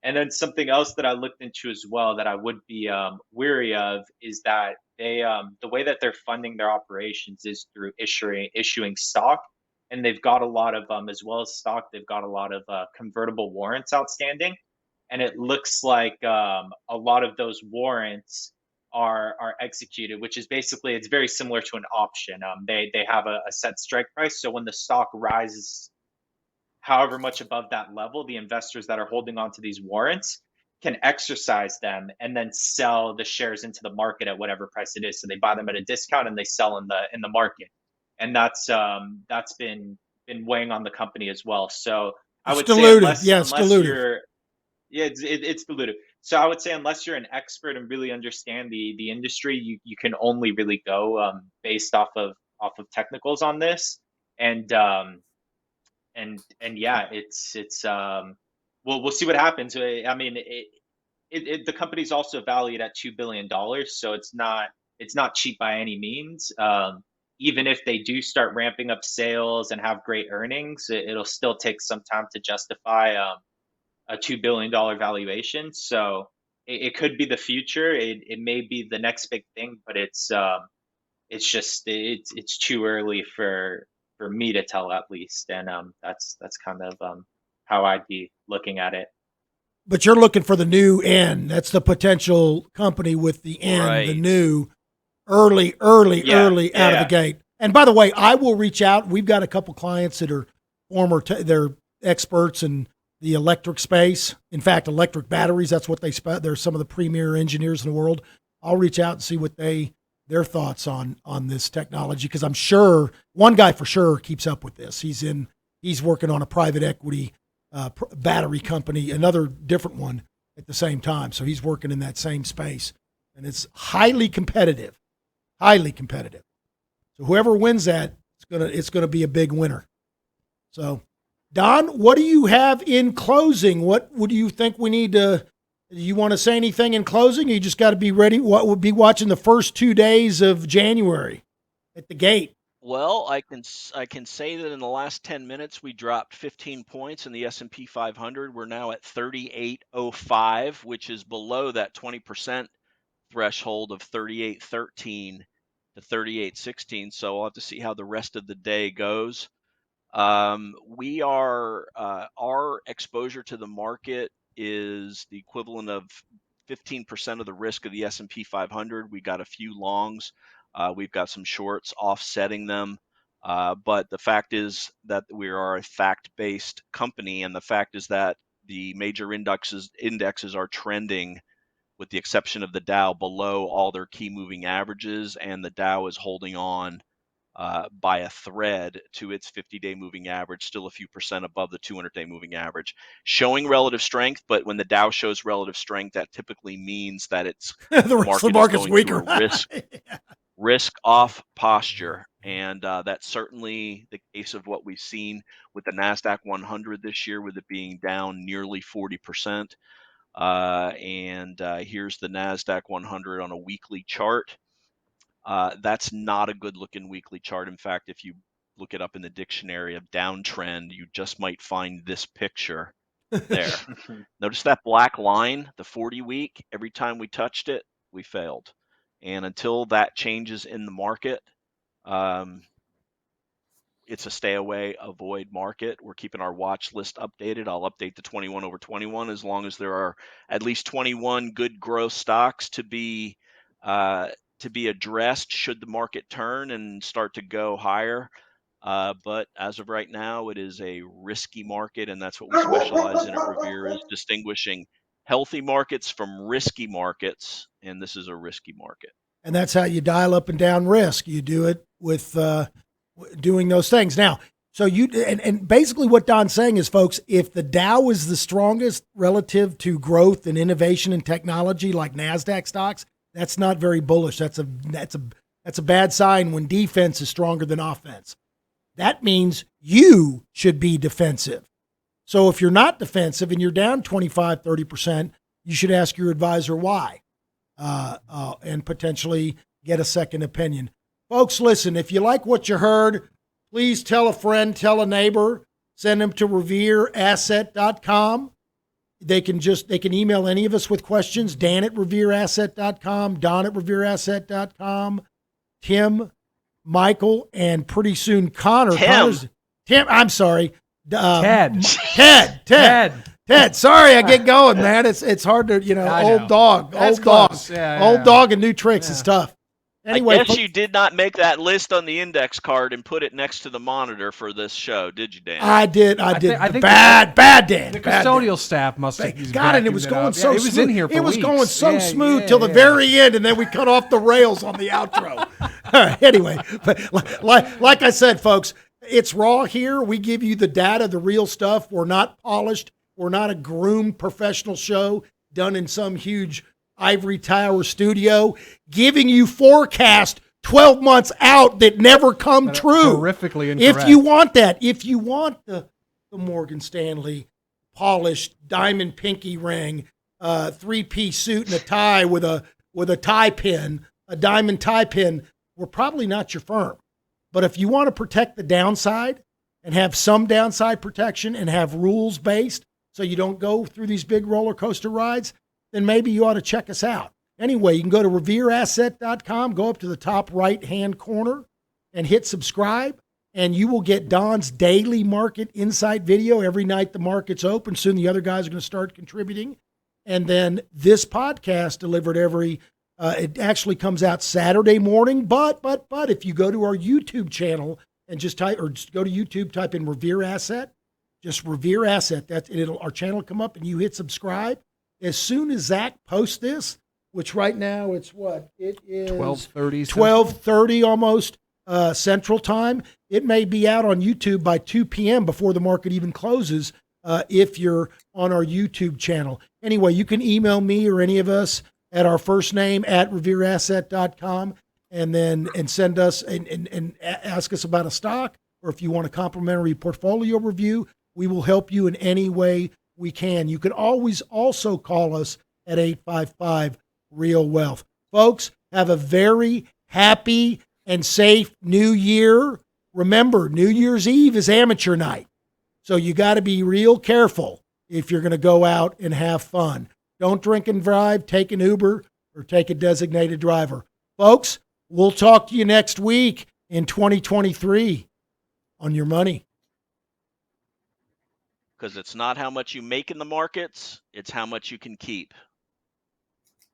And then something else that I looked into as well that I would be weary of is that they the way that they're funding their operations is through issuing stock, and they've got a lot of as well as stock, they've got a lot of convertible warrants outstanding, and it looks like a lot of those warrants are executed, which is basically it's very similar to an option. They have a set strike price, so when the stock rises however much above that level, the investors that are holding on to these warrants can exercise them and then sell the shares into the market at whatever price it is. So they buy them at a discount and they sell in the market, and that's been weighing on the company as well. So I would say unless you're it's dilutive. So I would say unless you're an expert and really understand the industry, you can only really go based off of technicals on this. And yeah, it's we'll see what happens. I mean, the company's also valued at $2 billion, so it's not cheap by any means. Even if they do start ramping up sales and have great earnings, it'll still take some time to justify a $2 billion valuation. So it could be the future. It may be the next big thing, but it's too early for me to tell, at least. And that's kind of how I'd be looking at it. But you're looking for the new N. That's the potential company with the N, Right. the new early out of the gate. And by the way, I will reach out. We've got a couple clients that are they're experts in the electric space. In fact, electric batteries, that's what they're some of the premier engineers in the world. I'll reach out and see what their thoughts on this technology, because I'm sure one guy for sure keeps up with this. He's working on a private equity battery company, another different one at the same time. So he's working in that same space, and it's highly competitive. So whoever wins that, it's gonna be a big winner. So, Don, what do you have in closing? What do you think we need to? Do you want to say anything in closing? Or you just got to be ready. What would be watching the first 2 days of January at the gate? Well, I can say that in the last 10 minutes we dropped 15 points in the S&P 500. We're now at 3805, which is below that 20% threshold of 3813 to 3816. So I'll have to see how the rest of the day goes. We are our exposure to the market is the equivalent of 15% of the risk of the S&P 500. We got a few longs. We've got some shorts offsetting them. But the fact is that we are a fact-based company, and the fact is that the major indexes are trending, with the exception of the Dow, below all their key moving averages, and the Dow is holding on by a thread to its 50-day moving average, still a few percent above the 200-day moving average, showing relative strength. But when the Dow shows relative strength, that typically means that it's the market's weaker. risk off posture, and that's certainly the case of what we've seen with the NASDAQ 100 this year, with it being down nearly 40%. And here's the NASDAQ 100 on a weekly chart. That's not a good looking weekly chart. In fact, if you look it up in the dictionary of downtrend, you just might find this picture there. Notice that black line, the 40 week, every time we touched it, we failed. And until that changes in the market, it's a stay away, avoid market. We're keeping our watch list updated. I'll update the 21 over 21 as long as there are at least 21 good growth stocks to be addressed should the market turn and start to go higher. But as of right now, it is a risky market, and that's what we specialize in at Revere, is distinguishing healthy markets from risky markets, and this is a risky market. And that's how you dial up and down risk. You do it with doing those things. Now, so and basically what Don's saying is, folks, if the Dow is the strongest relative to growth and innovation and technology, like NASDAQ stocks, that's not very bullish. That's a bad sign when defense is stronger than offense. That means you should be defensive. So if you're not defensive and you're down 25, 30%, you should ask your advisor why, and potentially get a second opinion. Folks, listen, if you like what you heard, please tell a friend, tell a neighbor, send them to revereasset.com. They can email any of us with questions, Dan at revereasset.com, Don at revereasset.com, Tim, Michael, and pretty soon Connor. Tim, I'm sorry. Ted. Sorry, I get going, man. It's hard to, old dog and new tricks is tough. Anyway, I guess you did not make that list on the index card and put it next to the monitor for this show, did you, Dan? I did. I think bad Dan. The custodial staff must have got it. It was going so smooth. It was in here for It was weeks. going so smooth till the very end, and then we cut off the rails on the outro. All right, anyway, but like I said, folks, it's raw here. We give you the data, the real stuff. We're not polished. We're not a groomed professional show done in some huge ivory tower studio, giving you forecast 12 months out that never come true. Horrifically incorrect. If you want that, if you want the Morgan Stanley polished diamond pinky ring, 3-piece suit and a tie with a tie pin, a diamond tie pin, we're probably not your firm. But if you want to protect the downside and have some downside protection and have rules based so you don't go through these big roller coaster rides, then maybe you ought to check us out. Anyway, you can go to revereasset.com, go up to the top right-hand corner and hit subscribe, and you will get Don's daily market insight video every night the market's open. Soon the other guys are going to start contributing. And then this podcast delivered it actually comes out Saturday morning, but if you go to our YouTube channel and just go to YouTube, type in Revere Asset, just Revere Asset, our channel will come up and you hit subscribe. As soon as Zach posts this, which right now it's what? It is 12:30 almost Central Time. It may be out on YouTube by 2 p.m. before the market even closes if you're on our YouTube channel. Anyway, you can email me or any of us at our first name at revereasset.com and send us and ask us about a stock, or if you want a complimentary portfolio review, we will help you in any way we can. You can always also call us at 855-REAL-WEALTH. Folks, have a very happy and safe New Year. Remember, New Year's Eve is amateur night, so you got to be real careful if you're going to go out and have fun. Don't drink and drive, take an Uber, or take a designated driver. Folks, we'll talk to you next week in 2023 on Your Money. Because it's not how much you make in the markets, it's how much you can keep.